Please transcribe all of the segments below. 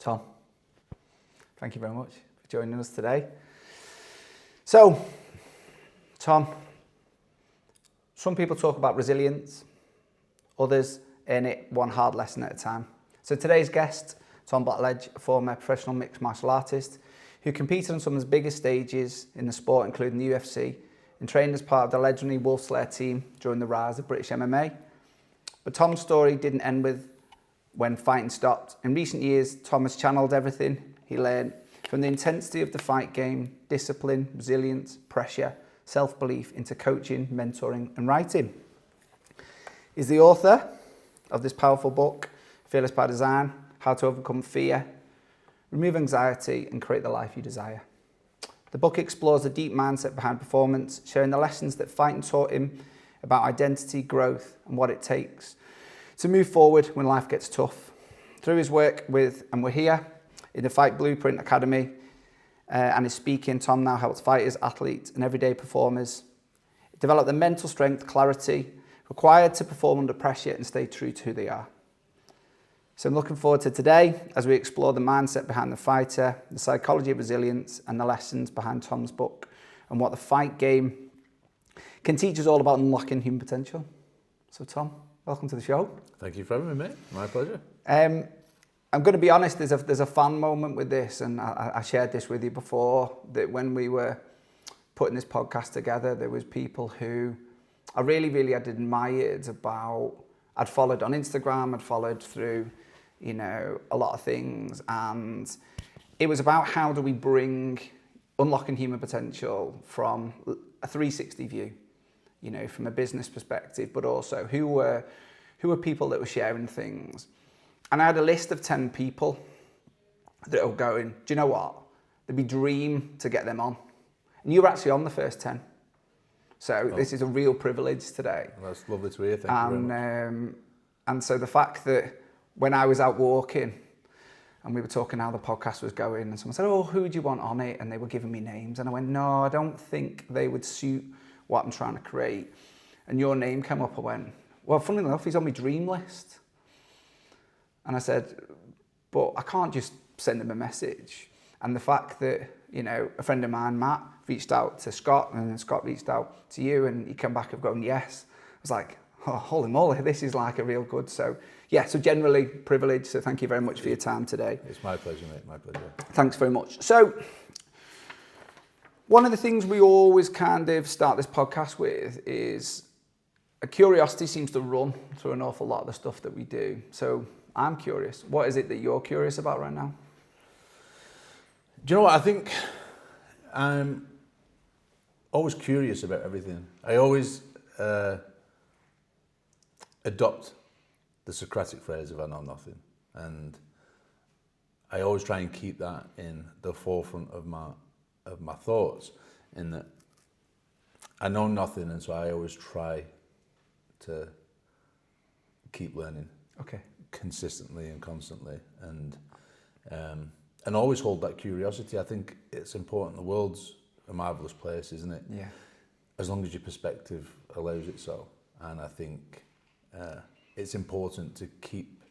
Tom, thank you very much for joining us today. So, Tom, some people talk about resilience, others earn it one hard lesson at a time. So today's guest, Tom Blackledge, a former professional mixed martial artist who competed on some of the biggest stages in the sport, including the UFC, and trained as part of the legendary Wolfslair team during the rise of British MMA. But Tom's story didn't end with when fighting stopped. In recent years, Tom has channeled everything he learned from the intensity of the fight game, discipline, resilience, pressure, self-belief into coaching, mentoring and writing. He's the author of this powerful book, Fearless by Design, How to Overcome Fear, Remove Anxiety and Create the Life You Desire. The book explores the deep mindset behind performance, sharing the lessons that fighting taught him about identity, growth and what it takes to move forward when life gets tough. Through his work with And We're Here in the Fight Blueprint Academy and his speaking, Tom now helps fighters, athletes and everyday performers develop the mental strength, clarity required to perform under pressure and stay true to who they are. So I'm looking forward to today as we explore the mindset behind the fighter, the psychology of resilience and the lessons behind Tom's book and what the fight game can teach us all about unlocking human potential. So Tom, welcome to the show. Thank you for having me, mate. My pleasure. I'm going to be honest, there's a fun moment with this, and I shared this with you before, that when we were putting this podcast together, there was people who I really had admired about. I'd followed on Instagram, I'd followed through, a lot of things, and it was about how do we bring unlocking human potential from a 360 view, from a business perspective, but also who were people that were sharing things. And I had a list of 10 people that were going, do you know what? It'd be dream to get them on. And you were actually on the first 10. So This is a real privilege today. Well, that's lovely to hear, thank you very much. And so the fact that when I was out walking and we were talking how the podcast was going and someone said, oh, who would you want on it? And they were giving me names. And I went, no, I don't think they would suit what I'm trying to create. And your name came up. I went, well, funnily enough, he's on my dream list. And I said, but I can't just send him a message. And the fact that, a friend of mine, Matt, reached out to Scott and then Scott reached out to you and he came back and going, yes. I was like, oh, holy moly, this is like a real good. So generally privileged. So thank you very much for your time today. It's my pleasure, mate, my pleasure. Thanks very much. So one of the things we always kind of start this podcast with is a curiosity seems to run through an awful lot of the stuff that we do. So I'm curious, what is it that you're curious about right now? Do you know what? I think I'm always curious about everything. I always adopt the Socratic phrase of I know nothing. And I always try and keep that in the forefront of my thoughts, in that I know nothing, and so I always try to keep learning. Okay. Consistently and constantly, and always hold that curiosity. I think it's important. The world's a marvelous place, isn't it? Yeah. As long as your perspective allows it so. And I think it's important to keep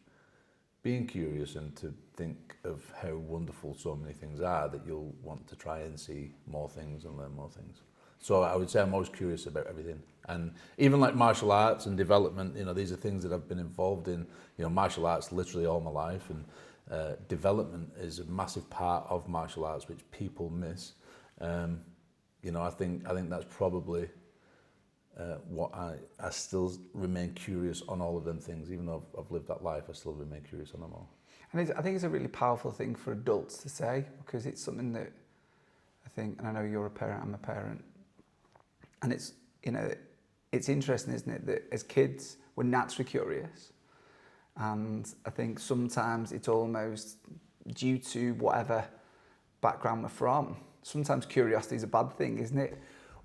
being curious and to think of how wonderful so many things are that you'll want to try and see more things and learn more things. So I would say I'm always curious about everything. And even like martial arts and development, these are things that I've been involved in, martial arts literally all my life, and development is a massive part of martial arts which people miss. I think that's probably what I still remain curious on all of them things. Even though I've lived that life, I still remain curious on them all. And I think it's a really powerful thing for adults to say, because it's something that I think, and I know you're a parent, I'm a parent, and it's, it's interesting, isn't it, that as kids, we're naturally curious. And I think sometimes it's almost due to whatever background we're from. Sometimes curiosity is a bad thing, isn't it?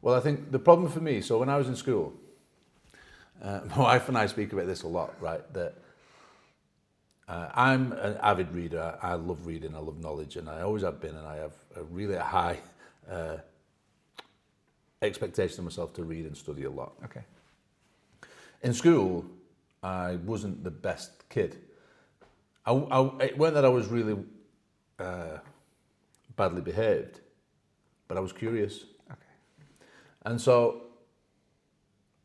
Well, I think the problem for me, so when I was in school, my wife and I speak about this a lot, right, that I'm an avid reader. I love reading, I love knowledge, and I always have been, and I have a really high expectation of myself to read and study a lot. Okay. In school, I wasn't the best kid. It weren't that I was really badly behaved, but I was curious. Okay. And so,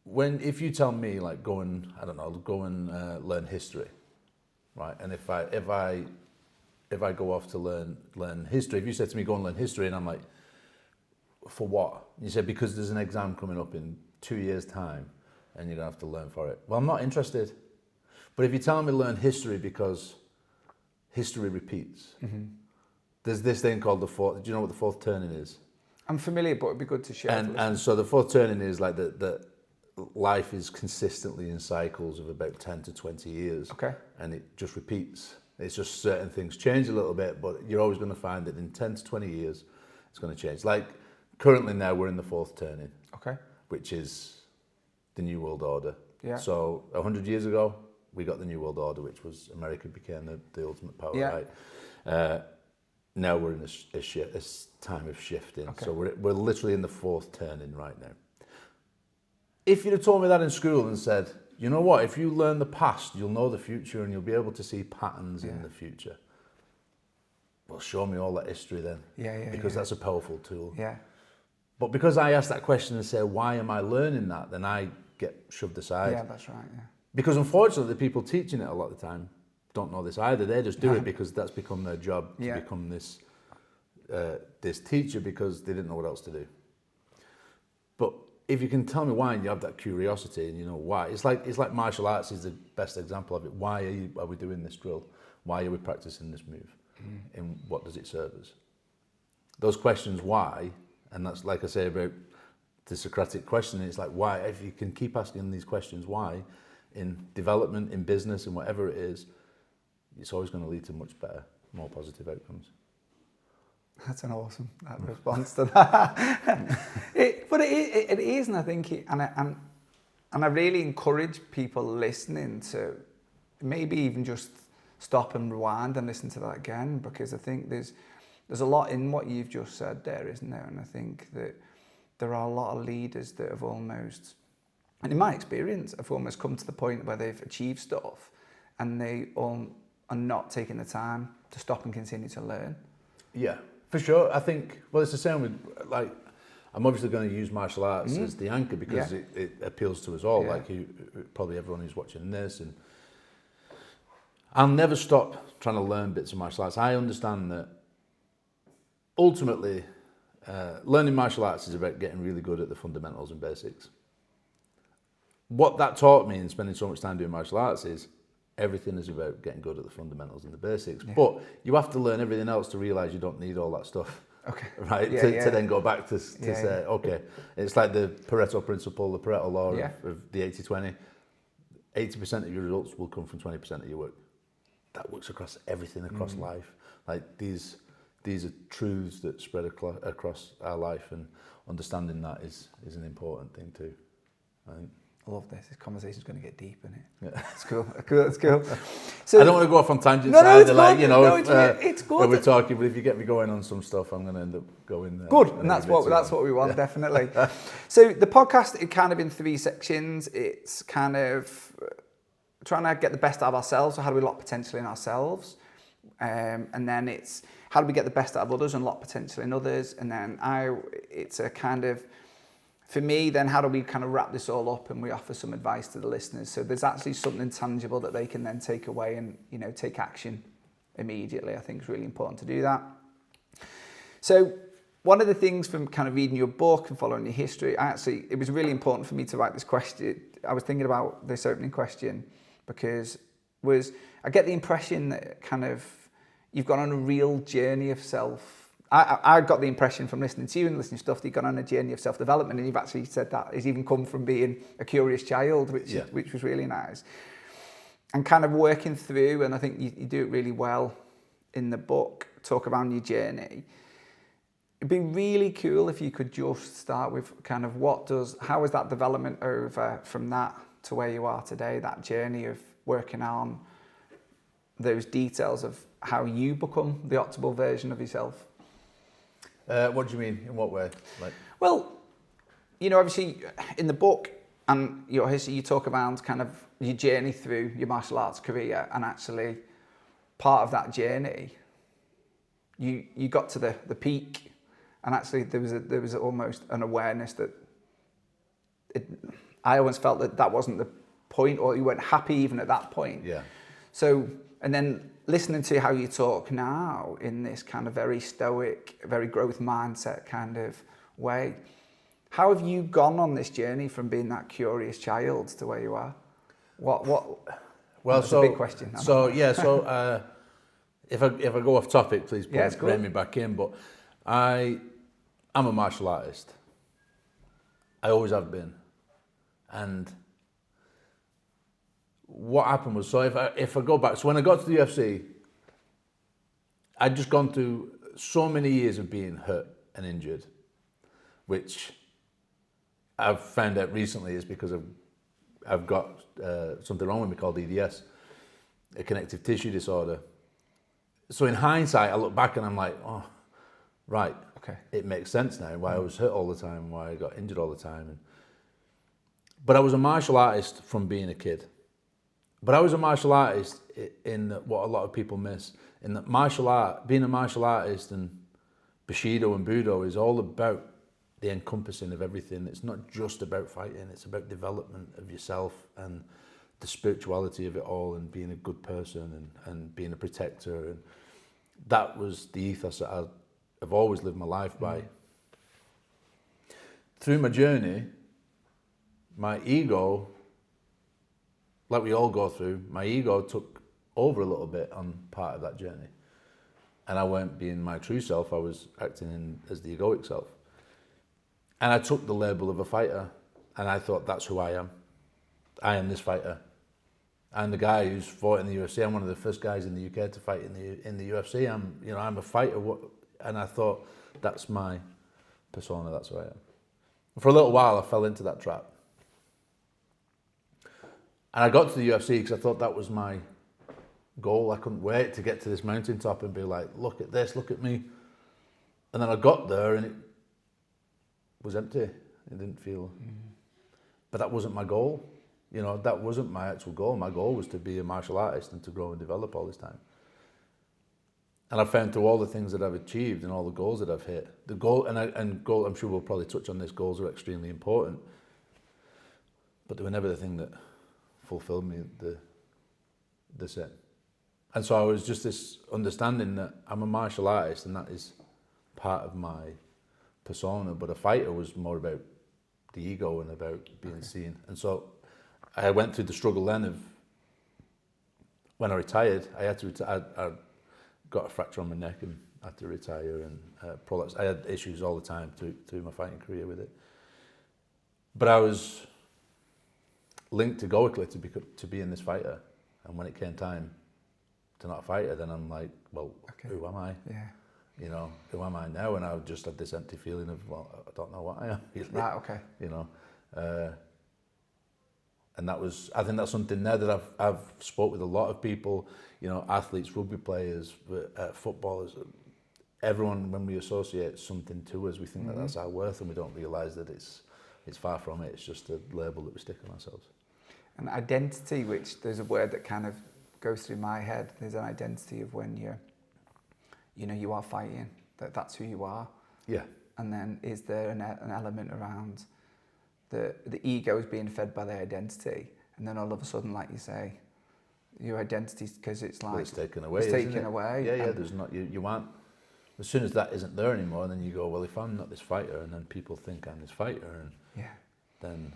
if you tell me like go and learn history, right? And if I go off to learn history, if you said to me go and learn history, and I'm like, for what? You said because there's an exam coming up in 2 years' time, and you're gonna have to learn for it. Well, I'm not interested. But if you tell me learn history because history repeats, there's this thing called the fourth. Do you know what the fourth turning is? I'm familiar, but it'd be good to share. And so the fourth turning is like that life is consistently in cycles of about 10 to 20 years. Okay. And it just repeats. It's just certain things change a little bit, but you're always going to find that in 10 to 20 years, it's going to change. Like currently now we're in the fourth turning. Okay. Which is the New World Order. Yeah. So 100 years ago, we got the New World Order, which was America became the ultimate power, right? Now we're in a time of shifting. Okay. So we're literally in the fourth turning right now. If you'd have told me that in school and said, you know what, if you learn the past, you'll know the future and you'll be able to see patterns in the future. Well, show me all that history then. Because that's a powerful tool. Yeah. But because I asked that question and say, why am I learning that? Then I get shoved aside. Yeah, that's right. Yeah. Because unfortunately, the people teaching it a lot of the time don't know this either. They just do it because that's become their job to become this teacher because they didn't know what else to do. But if you can tell me why and you have that curiosity and you know why, it's like martial arts is the best example of it. Why are we doing this drill? Why are we practicing this move? And what does it serve us? Those questions, why, and that's like I say about the Socratic question, it's like why, if you can keep asking these questions, why, in development, in business, and whatever it is, it's always going to lead to much better, more positive outcomes. That's an awesome response to that. But it is, and I think, and I really encourage people listening to maybe even just stop and rewind and listen to that again, because I think there's a lot in what you've just said there, isn't there? And I think that there are a lot of leaders that have almost, and in my experience, have almost come to the point where they've achieved stuff and they all are not taking the time to stop and continue to learn. Yeah, for sure. I think, well, it's the same with, like, I'm obviously going to use martial arts as the anchor because it appeals to us all, like probably everyone who's watching this. And I'll never stop trying to learn bits of martial arts. I understand that ultimately learning martial arts is about getting really good at the fundamentals and basics. What that taught me in spending so much time doing martial arts is everything is about getting good at the fundamentals and the basics. Yeah. But you have to learn everything else to realise you don't need all that stuff. Okay. Right? To then go back to say, okay, it's like the Pareto principle, the Pareto law of the 80-20. 80% of your results will come from 20% of your work. That works across everything, across life. Like these are truths that spread across our life, and understanding that is an important thing too, I think. I love this. This conversation's going to get deep, isn't it? Yeah. It's cool. It's cool. So, I don't want to go off on tangents either. Like, you know, it's good. When we're talking, but if you get me going on some stuff, I'm going to end up going there. Good, and that's what we want, definitely. So the podcast is kind of in 3 sections. It's kind of trying to get the best out of ourselves. So how do we lock potential in ourselves? And then it's how do we get the best out of others and lock potential in others? And then it's a kind of, for me, then how do we kind of wrap this all up and we offer some advice to the listeners? So there's actually something tangible that they can then take away and, you know, take action immediately. I think it's really important to do that. So one of the things from kind of reading your book and following your history, it was really important for me to write this question. I was thinking about this opening question because I get the impression that kind of you've gone on a real journey of self. I got the impression from listening to you and listening to stuff that you've gone on a journey of self-development, and you've actually said that has even come from being a curious child, which was really nice. And kind of working through, and I think you do it really well in the book, talk around your journey. It'd be really cool if you could just start with kind of how is that development over from that to where you are today, that journey of working on those details of how you become the optimal version of yourself. What do you mean? In what way? Well, you know, obviously in the book and your history, you talk around kind of your journey through your martial arts career, and actually part of that journey you got to the peak, and actually there was almost an awareness that I always felt that wasn't the point, or you weren't happy even at that point. Yeah. So, and then listening to how you talk now in this kind of very stoic, very growth mindset kind of way, how have you gone on this journey from being that curious child to where you are? What? Well, that's a big question. If I go off topic, please bring me back in. But I'm a martial artist. I always have been, and what happened was, so if I go back, so when I got to the UFC, I'd just gone through so many years of being hurt and injured, which I've found out recently is because I've got something wrong with me called EDS, a connective tissue disorder. So in hindsight, I look back and I'm like, oh, right, okay, it makes sense now why I was hurt all the time, why I got injured all the time. But I was a martial artist from being a kid. But I was a martial artist in what a lot of people miss, in that being a martial artist and Bushido and Budo is all about the encompassing of everything. It's not just about fighting, it's about development of yourself and the spirituality of it all, and being a good person and being a protector. And that was the ethos that I've always lived my life by. Through my journey, my ego, like we all go through, my ego took over a little bit on part of that journey. And I weren't being my true self, I was acting as the egoic self. And I took the label of a fighter, and I thought, that's who I am. I am this fighter. I'm the guy who's fought in the UFC. I'm one of the first guys in the UK to fight in the UFC. I'm a fighter, and I thought, that's my persona, that's who I am. For a little while, I fell into that trap. And I got to the UFC because I thought that was my goal. I couldn't wait to get to this mountaintop and be like, look at this, look at me. And then I got there and it was empty. It didn't feel... But that wasn't my goal. That wasn't my actual goal. My goal was to be a martial artist and to grow and develop all this time. And I found through all the things that I've achieved and all the goals that I've hit, the goal, I'm sure we'll probably touch on this, goals are extremely important, but they were never the thing that fulfilled me the same. And so I was just this understanding that I'm a martial artist and that is part of my persona, but a fighter was more about the ego and about being seen. And so I went through the struggle then of, when I retired, I had to retire. I got a fracture on my neck and had to retire, and I had issues all the time through my fighting career with it. But I was linked egoically to being this fighter, and when it came time to not a fighter, then I'm like, well, who am I? Yeah. Who am I now? And I just had this empty feeling of, well, I don't know what I am. Really. Right, okay. And I think that's something there that I've spoke with a lot of people, athletes, rugby players, footballers, everyone. When we associate something to us, we think that that's our worth, and we don't realise that it's far from it. It's just a label that we stick on ourselves. An identity, which there's a word that kind of goes through my head. There's an identity of when you are fighting, that's who you are. Yeah. And then is there an element around the ego is being fed by their identity, and then all of a sudden, like you say, your identity, because it's like... Well, it's taken away, It's taken away. Yeah, there's not... You aren't... As soon as that isn't there anymore, then you go, well, if I'm not this fighter, and then people think I'm this fighter, and then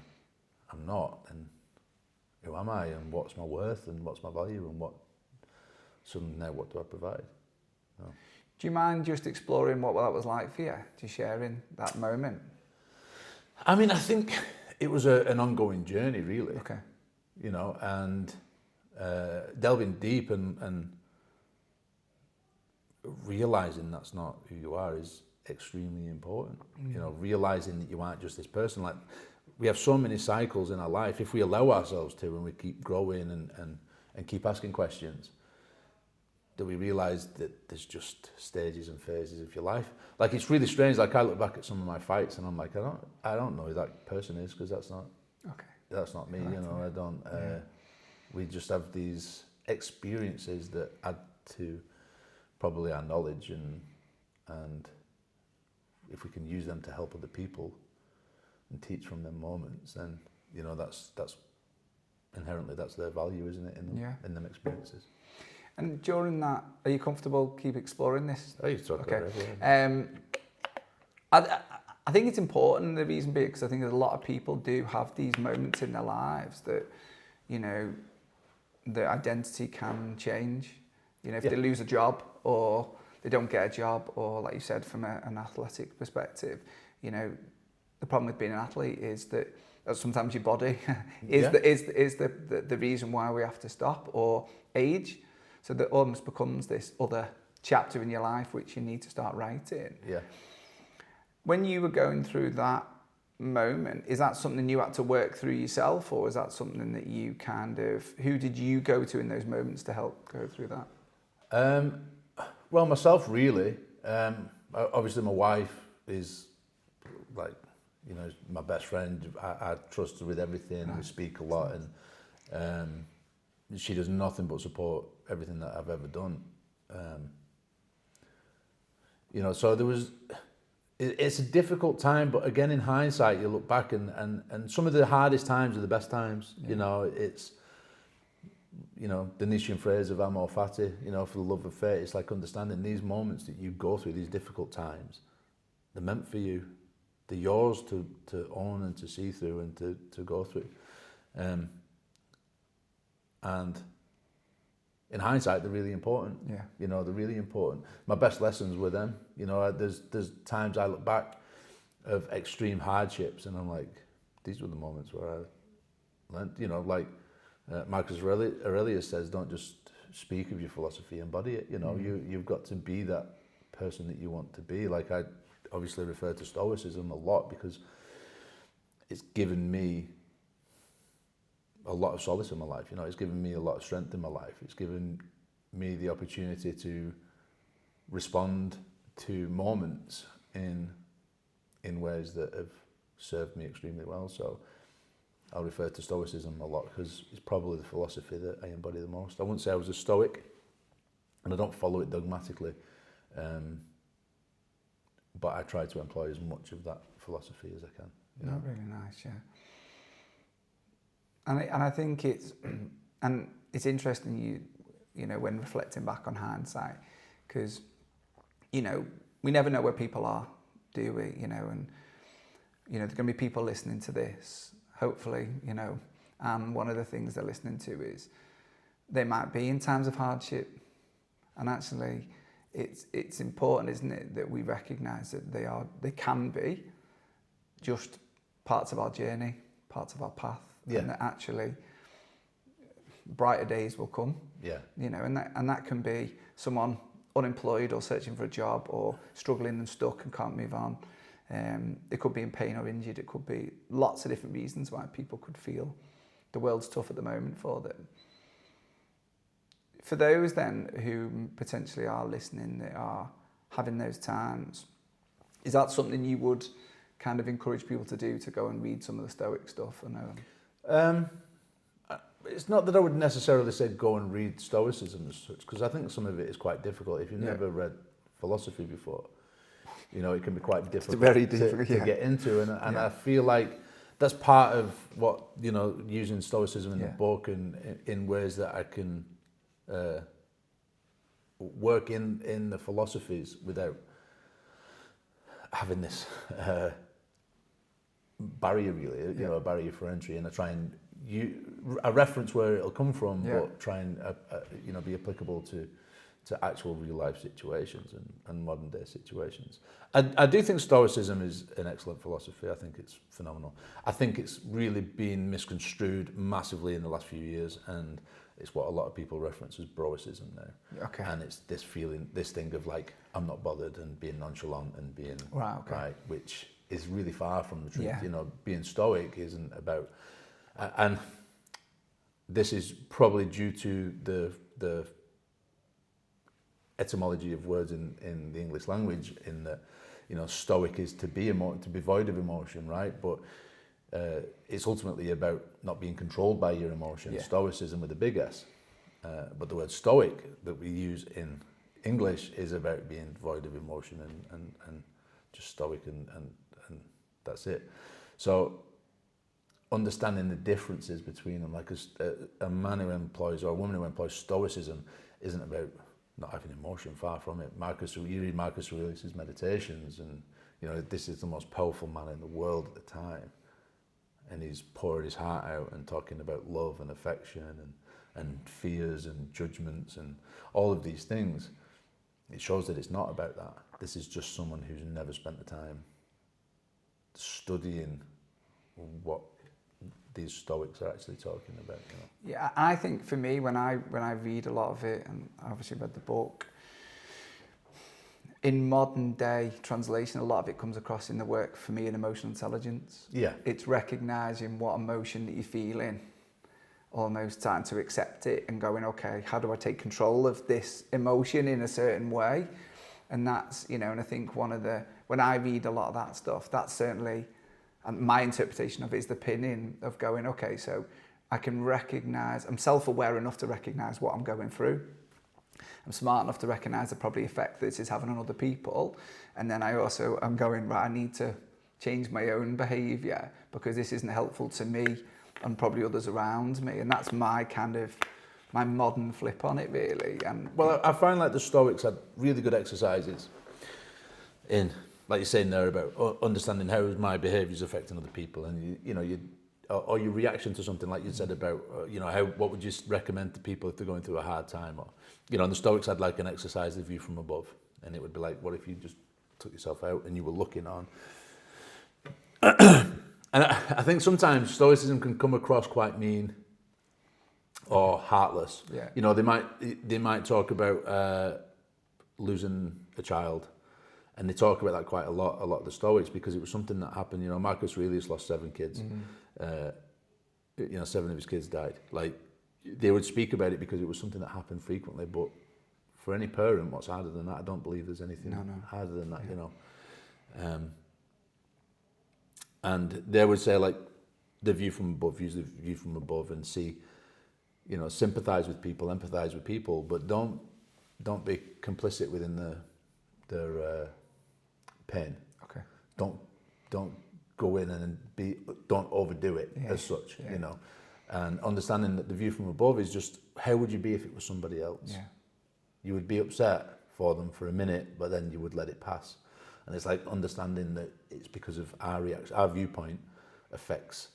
I'm not, and who am I, and what's my worth, and what's my value, and what do I provide? No. Do you mind just exploring what that was like for you, to sharing that moment? I mean, I think it was an ongoing journey, really. Okay. And delving deep and realising that's not who you are is extremely important. Realising that you aren't just this person. Like, we have so many cycles in our life. If we allow ourselves to, and we keep growing and keep asking questions, that we realise that there's just stages and phases of your life. Like, it's really strange. Like, I look back at some of my fights and I'm like, I don't know who that person is, because that's not me. I don't. We just have these experiences that add to probably our knowledge and and if we can use them to help other people and teach from them moments, then that's inherently that's their value, isn't it? In them experiences. And during that, are you comfortable keep exploring this? Oh, you talk about it. I think it's important, the reason being, because I think that a lot of people do have these moments in their lives that, their identity can change. If they lose a job, or they don't get a job, or like you said, from an athletic perspective, the problem with being an athlete is that sometimes your body is the reason why we have to stop, or age. So that almost becomes this other chapter in your life which you need to start writing. Yeah. When you were going through that moment, is that something you had to work through yourself, or is that something that you who did you go to in those moments to help go through that? Well, myself, really. Obviously, my wife is my best friend. I trust her with everything. Nice. We speak a lot, and she does nothing but support everything that I've ever done. So there was. It's a difficult time, but again, in hindsight, you look back and some of the hardest times are the best times. Yeah. It's the Nietzschean phrase of amor fati, for the love of fate. It's like understanding these moments that you go through, these difficult times, they're meant for you. They're yours to own and to see through and to go through. And in hindsight, they're really important. Yeah. They're really important. My best lessons were them. There's times I look back of extreme hardships and I'm like, these were the moments where I learned, Marcus Aurelius says, don't just speak of your philosophy, embody it. You've got to be that person that you want to be. Like, I obviously refer to Stoicism a lot because it's given me a lot of solace in my life. It's given me a lot of strength in my life. It's given me the opportunity to respond to moments in ways that have served me extremely well. So I'll refer to Stoicism a lot because it's probably the philosophy that I embody the most. I wouldn't say I was a Stoic, and I don't follow it dogmatically, but I try to employ as much of that philosophy as I can. Really nice, yeah. And I think it's interesting when reflecting back on hindsight, because we never know where people are, do we? And there's going to be people listening to this, hopefully, and one of the things they're listening to is they might be in times of hardship, and actually it's important, isn't it, that we recognise that they can be just parts of our journey, parts of our path. Yeah. And that actually brighter days will come. Yeah. And that can be someone unemployed or searching for a job or struggling and stuck and can't move on. It could be in pain or injured. It could be lots of different reasons why people could feel the world's tough at the moment for them. For those then who potentially are listening, that are having those times, is that something you would kind of encourage people to do, to go and read some of the Stoic stuff? It's not that I would necessarily say go and read Stoicism as such, because I think some of it is quite difficult. If you've never read philosophy before, it can be quite difficult, to get into. And I feel like that's part of what, using Stoicism in the book and in ways that I can work in the philosophies without having this barrier, really, a barrier for entry, and I try and I reference where it'll come from, but try and be applicable to actual real life situations and modern day situations. I do think Stoicism is an excellent philosophy. I think it's phenomenal. I think it's really been misconstrued massively in the last few years, and it's what a lot of people reference as broicism now. Okay. And it's this thing of like, I'm not bothered, and being nonchalant and being right, which is really far from the truth. Yeah. Being Stoic isn't about, and this is probably due to the etymology of words in the English language, in that, Stoic is to be void of emotion, right? But it's ultimately about not being controlled by your emotion. Yeah. Stoicism with a big S. But the word Stoic that we use in English is about being void of emotion and just stoic and that's it. So understanding the differences between them, like a man who employs or a woman who employs stoicism isn't about not having emotion, far from it. You read Marcus Aurelius' Meditations, and this is the most powerful man in the world at the time, and he's poured his heart out and talking about love and affection and fears and judgments and all of these things. It shows that it's not about that. This is just someone who's never spent the time studying what these Stoics are actually talking about. Yeah, I think for me, when I read a lot of it, and I obviously read the book, in modern day translation, a lot of it comes across in the work for me in emotional intelligence. Yeah. It's recognising what emotion that you're feeling, almost starting to accept it and going, okay, how do I take control of this emotion in a certain way? And that's, and I think when I read a lot of that stuff, that's certainly, and my interpretation of it is the pin-in of going, okay, so I can recognise, I'm self-aware enough to recognise what I'm going through. I'm smart enough to recognise the probably effect this is having on other people. And then I'm going, right, I need to change my own behaviour because this isn't helpful to me and probably others around me. And that's my my modern flip on it, really. And well, I find like the Stoics had really good exercises in, like you're saying there, about understanding how my behaviour is affecting other people, and or your reaction to something, like you said about what would you recommend to people if they're going through a hard time, or and the Stoics had like an exercise, the view from above, and it would be like, what if you just took yourself out and you were looking on? And I think sometimes Stoicism can come across quite mean or heartless. Yeah. They might talk about losing a child, and they talk about that quite a lot of the Stoics, because it was something that happened. Marcus Aurelius lost 7 kids. 7 of his kids died. Like, they would speak about it because it was something that happened frequently. But for any parent, what's harder than that? I don't believe there's anything harder than that. Yeah. And they would say, like, the view from above, use the view from above and see, sympathise with people, empathise with people, but don't be complicit within their pain. Okay. Don't go in and don't overdo it as such, and understanding that the view from above is just, how would you be if it was somebody else? Yeah. You would be upset for them for a minute, but then you would let it pass. And it's like understanding that it's because of our reaction, our viewpoint affects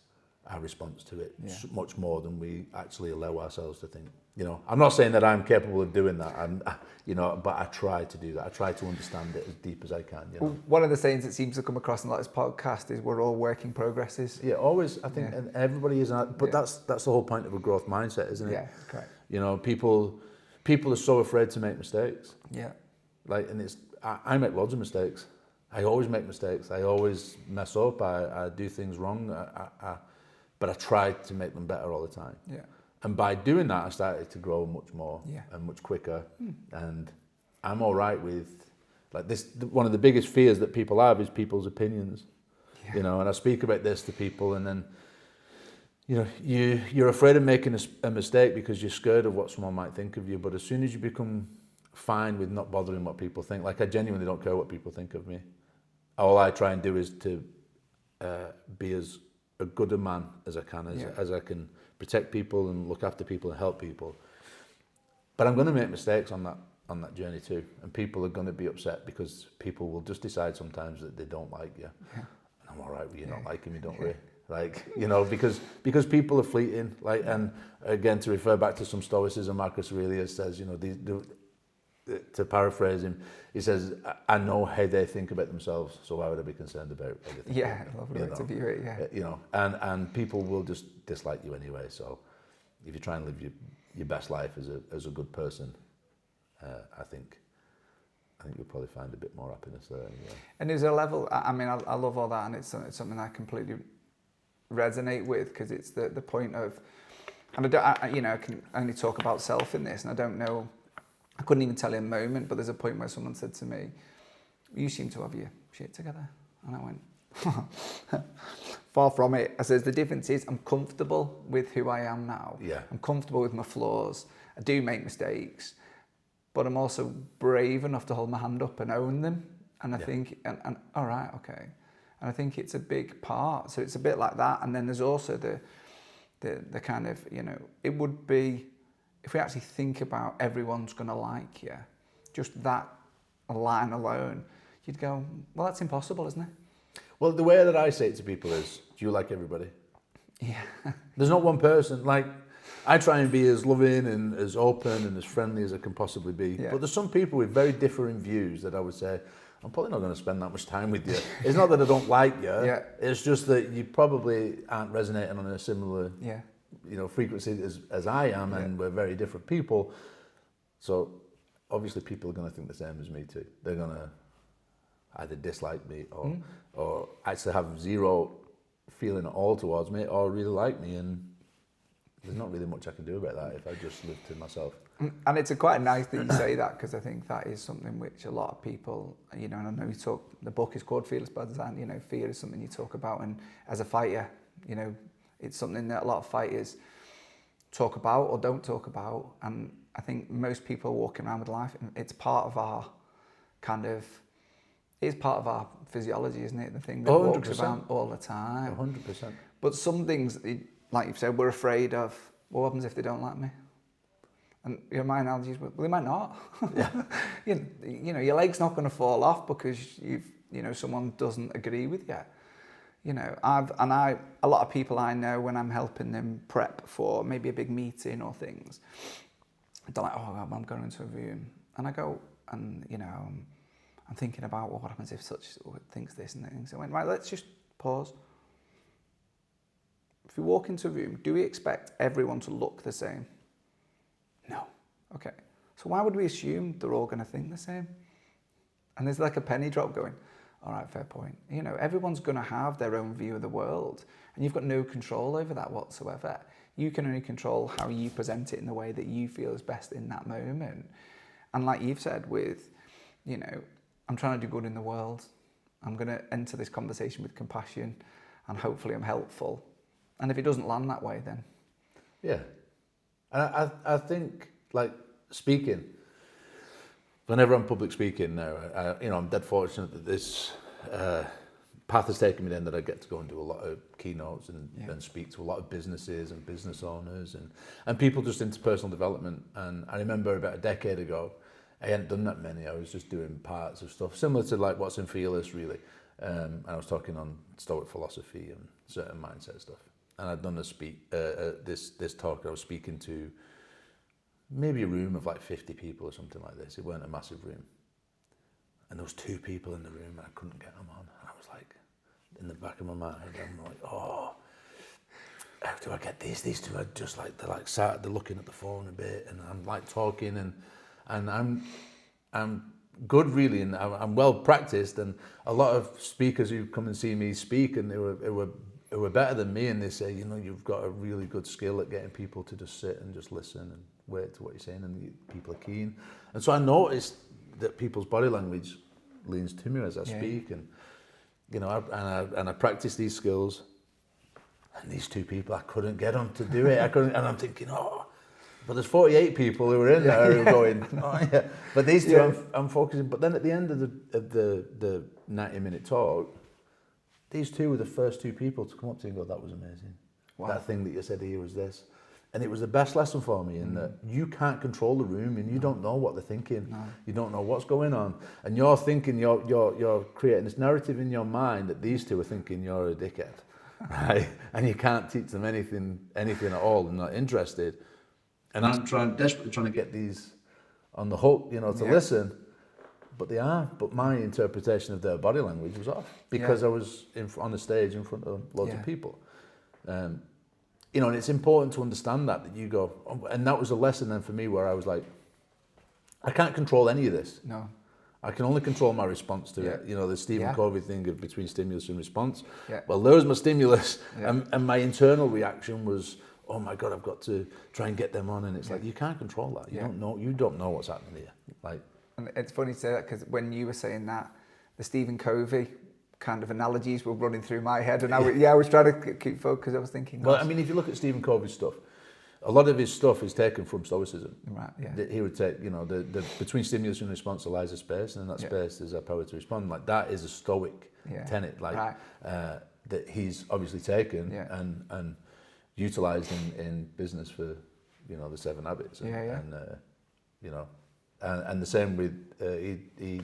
our response to it much more than we actually allow ourselves to think. I'm not saying that I'm capable of doing that, but I try to do that. I try to understand it as deep as I can. One of the sayings that seems to come across in a lot of this podcast is we're all working progresses. Yeah, always. I think and everybody is, but that's the whole point of a growth mindset, isn't it? Yeah, correct. People are so afraid to make mistakes. Yeah. Like, and I make loads of mistakes. I always make mistakes. I always mess up. I do things wrong. But I try to make them better all the time. Yeah. And by doing that, I started to grow much more and much quicker. And I'm all right with, like, this. One of the biggest fears that people have is people's opinions. Yeah. And I speak about this to people, and then, you're afraid of making a mistake because you're scared of what someone might think of you. But as soon as you become fine with not bothering what people think, like, I genuinely don't care what people think of me. All I try and do is to be as a good a man as I can, as I can protect people and look after people and help people. But I'm going to make mistakes on that journey too, and people are going to be upset because people will just decide sometimes that they don't like you. Yeah. And I'm all right with you not liking me, don't worry. Like, because people are fleeting. Like, and again, to refer back to some Stoicism, Marcus Aurelius says, to paraphrase him, he says, I know how they think about themselves, so why would I be concerned about everything? Yeah, lovely way to view it, and people will just dislike you anyway, so if you try and live your best life as a good person, I think you'll probably find a bit more happiness there. Anyway. And there's a level, I love all that, and it's something I completely resonate with, because it's the point of, and I can only talk about self in this, and I don't know, I couldn't even tell you a moment, but there's a point where someone said to me, you seem to have your shit together. And I went, far from it. I says, the difference is I'm comfortable with who I am now. Yeah. I'm comfortable with my flaws. I do make mistakes, but I'm also brave enough to hold my hand up and own them. And I think, and all right, okay. And I think it's a big part. So it's a bit like that. And then there's also the kind of, you know, it would be, if we actually think about everyone's going to like you, just that line alone, you'd go, well, that's impossible, isn't it? Well, the way that I say it to people is, do you like everybody? Yeah. There's not one person. Like, I try and be as loving and as open and as friendly as I can possibly be. Yeah. But there's some people with very differing views that I would say, I'm probably not going to spend that much time with you. It's not that I don't like you. Yeah. It's just that you probably aren't resonating on a similar, you know, frequency as I am, and we're very different people. So obviously people are going to think the same as me too. They're going to either dislike me or actually have zero feeling at all towards me, or really like me, and there's not really much I can do about that if I just live to myself. And it's quite nice that you say that, because I think that is something which a lot of people, you know, and I know you talk, the book is called Fearless by Design, you know, fear is something you talk about, and as a fighter, you know, it's something that a lot of fighters talk about or don't talk about, and I think most people walking around with life, it's part of our kind of, it's part of our physiology, isn't it? The thing that 100%. walks around all the time. 100%. But some things, like you've said, we're afraid of, what happens if they don't like me? And you know, my analogy is, well, they might not. Yeah. you know, your leg's not going to fall off because you know, someone doesn't agree with you. You know, a lot of people I know, when I'm helping them prep for maybe a big meeting or things, they're like, oh, I'm going into a room, and I go, and you know, I'm thinking about, well, what happens if such thinks this and things. I went, right, let's just pause. If we walk into a room, do we expect everyone to look the same? No. Okay. So why would we assume they're all going to think the same? And there's like a penny drop going, all right, fair point. You know, everyone's going to have their own view of the world, and you've got no control over that whatsoever. You can only control how you present it in the way that you feel is best in that moment. And like you've said with, you know, I'm trying to do good in the world. I'm going to enter this conversation with compassion, and hopefully I'm helpful. And if it doesn't land that way, then... Yeah. And I think, like, speaking, whenever I'm public speaking now, you know, I'm dead fortunate that this path has taken me then, that I get to go and do a lot of keynotes and speak to a lot of businesses and business owners and people just into personal development. And I remember about a decade ago, I hadn't done that many. I was just doing parts of stuff similar to like what's in Fearless, really. And I was talking on Stoic philosophy and certain mindset stuff. And I'd done this talk. I was speaking to maybe a room of like 50 people or something like this. It weren't a massive room. And there was 2 people in the room, and I couldn't get them on. And I was like, in the back of my mind, I'm like, oh, how do I get these? These 2 are just like, they're like sat, they're looking at the phone a bit, and I'm like talking, and I'm good really, and I'm well practiced, and a lot of speakers who come and see me speak, and they were better than me, and they say, you know, you've got a really good skill at getting people to just sit and just listen and wait to what you're saying, and people are keen. And so I noticed that people's body language leans to me as I speak, and you know, I practice these skills, and these 2 people, I couldn't get them to do it. I couldn't, and I'm thinking, oh, but there's 48 people who were in there who were going, oh yeah. But these 2, I'm focusing. But then at the end of the 90-minute talk, these 2 were the first 2 people to come up to you and go, that was amazing. Wow. That thing that you said here was this. And it was the best lesson for me in that you can't control the room, and you don't know what they're thinking. No. You don't know what's going on. And you're thinking, you're creating this narrative in your mind that these 2 are thinking you're a dickhead, right? And you can't teach them anything at all, and not interested. And I'm desperately trying to get these on the hook, you know, to listen. But they are. But my interpretation of their body language was off because I was on the stage in front of loads of people. You know, and it's important to understand that you go, and that was a lesson then for me where I was like, I can't control any of this. No. I can only control my response to it. You know, the Stephen Covey thing of between stimulus and response. Yeah. Well, there was my stimulus, and my internal reaction was, oh my God, I've got to try and get them on. And it's like, you can't control that. You don't know what's happening here. Like, and it's funny to say that, because when you were saying that, the Stephen Covey kind of analogies were running through my head, and I was trying to keep focused. I was thinking, well, I mean, if you look at Stephen Covey's stuff, a lot of his stuff is taken from Stoicism. Right. Yeah. That he would take, you know, the between stimulus and response lies a space, and in that space there's a power to respond. Like that is a Stoic tenet, like that he's obviously taken and utilised in business for, you know, the 7 habits. And, and you know, and the same with he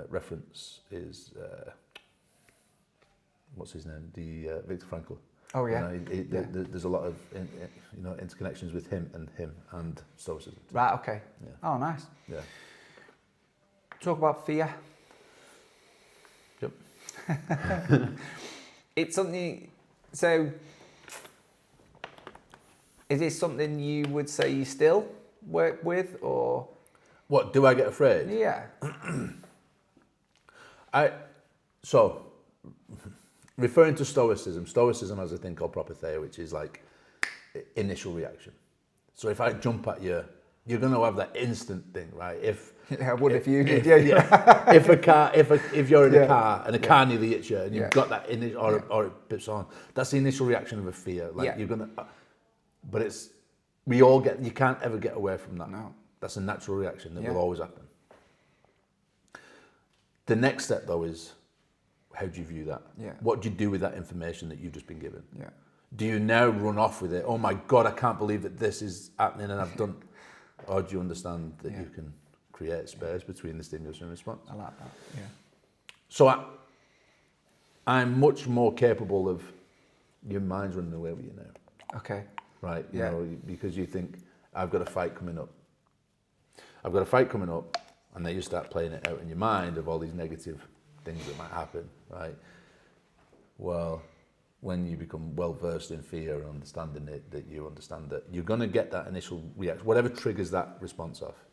reference is what's his name? The Viktor Frankl. Oh yeah. You know, there's a lot of you know, interconnections with him and Stoicism. Right. Okay. Yeah. Oh, nice. Yeah. Talk about fear. Yep. It's something. So, is this something you would say you still work with, or? What, do I get afraid? Yeah. So, referring to Stoicism has a thing called propatheia, which is like initial reaction. So if I jump at you, you're going to have that instant thing, right? If you did, if you're in a car and a car nearly hits you and you've got that initial, or it bips on, that's the initial reaction of a fear. Like you're going to, but it's, we all get, you can't ever get away from that. No. That's a natural reaction that will always happen. The next step though is, how do you view that? Yeah. What do you do with that information that you've just been given? Yeah. Do you now run off with it? Oh my God, I can't believe that this is happening and I've done... Or do you understand that you can create space between the stimulus and response? I like that, yeah. So I'm much more capable of... Your mind's running away with you now. Okay. Right? You know, because you think, I've got a fight coming up. I've got a fight coming up, and then you start playing it out in your mind of all these negative things that might happen, right? Well, when you become well versed in fear and understanding it, that you understand that you're going to get that initial reaction, whatever triggers that response off,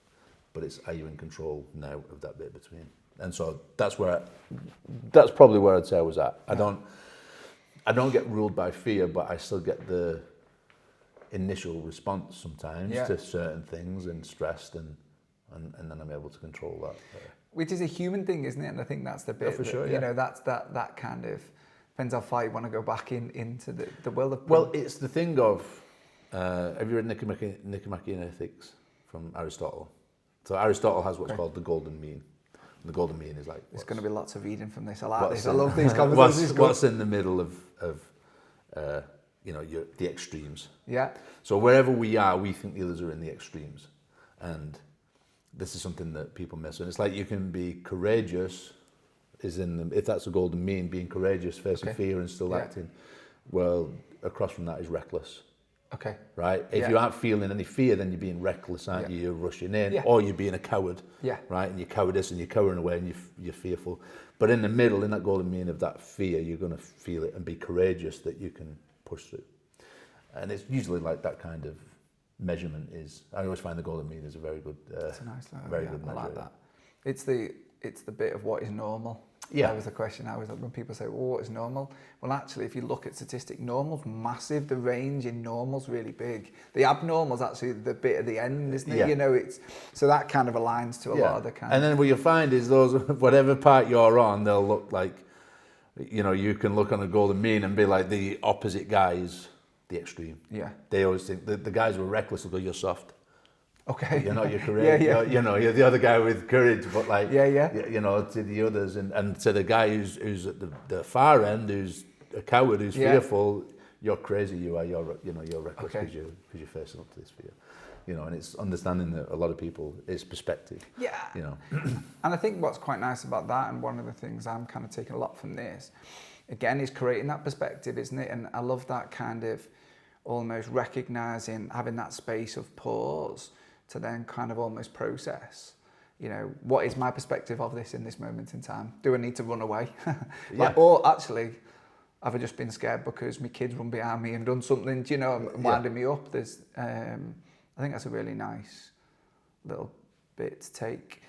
but it's, are you in control now of that bit between? And so that's probably where I'd say I was at. I don't get ruled by fear, but I still get the initial response sometimes to certain things and stressed, and then I'm able to control that. Which is a human thing, isn't it? And I think that's the bit, you know, that's that kind of, depends how far you want to go back into the world of... Well, it's the thing of, have you read Nicomachean Ethics from Aristotle? So Aristotle has what's called the golden mean. And the golden mean is like... There's going to be lots of reading from this. I like this. I love these conversations. What's in the middle of you know, the extremes. Yeah. So wherever we are, we think the others are in the extremes. And this is something that people miss. And it's like you can be courageous, if that's a golden mean, being courageous, facing fear and still acting. Well, across from that is reckless. Okay. Right? If you aren't feeling any fear, then you're being reckless, aren't you? You're rushing in, or you're being a coward. Yeah. Right? And you're cowardice and you're cowering away and you're fearful. But in the middle, in that golden mean of that fear, you're going to feel it and be courageous that you can push through. And it's usually like that kind of measurement is, I always find the golden mean is a very good, it's a nice very good measure. I like that. It's the bit of what is normal. Yeah. That was the question I was, when people say, well, what is normal? Well, actually, if you look at statistic, normal's massive. The range in normal's really big. The abnormal's actually the bit at the end, isn't it? Yeah. You know, so that kind of aligns to a lot of the kind. And then what you'll find is those, whatever part you're on, they'll look like, you know, you can look on a golden mean and be like the opposite guys, the extreme. Yeah. They always think the guys who are reckless will go, you're soft. Okay. You're not your courage. You know, you're the other guy with courage, but like, you know, to the others, and to the guy who's at the far end, who's a coward, who's fearful, you're crazy. You're reckless because you're facing up to this fear. You know, and it's understanding that a lot of people, it's perspective. Yeah. You know, and I think what's quite nice about that, and one of the things I'm kind of taking a lot from this, again, is creating that perspective, isn't it? And I love that kind of almost recognizing, having that space of pause to then kind of almost process, you know, what is my perspective of this in this moment in time? Do I need to run away? Or actually, have I just been scared because my kids run behind me and done something, do you know, winding me up? There's, I think that's a really nice little bit to take.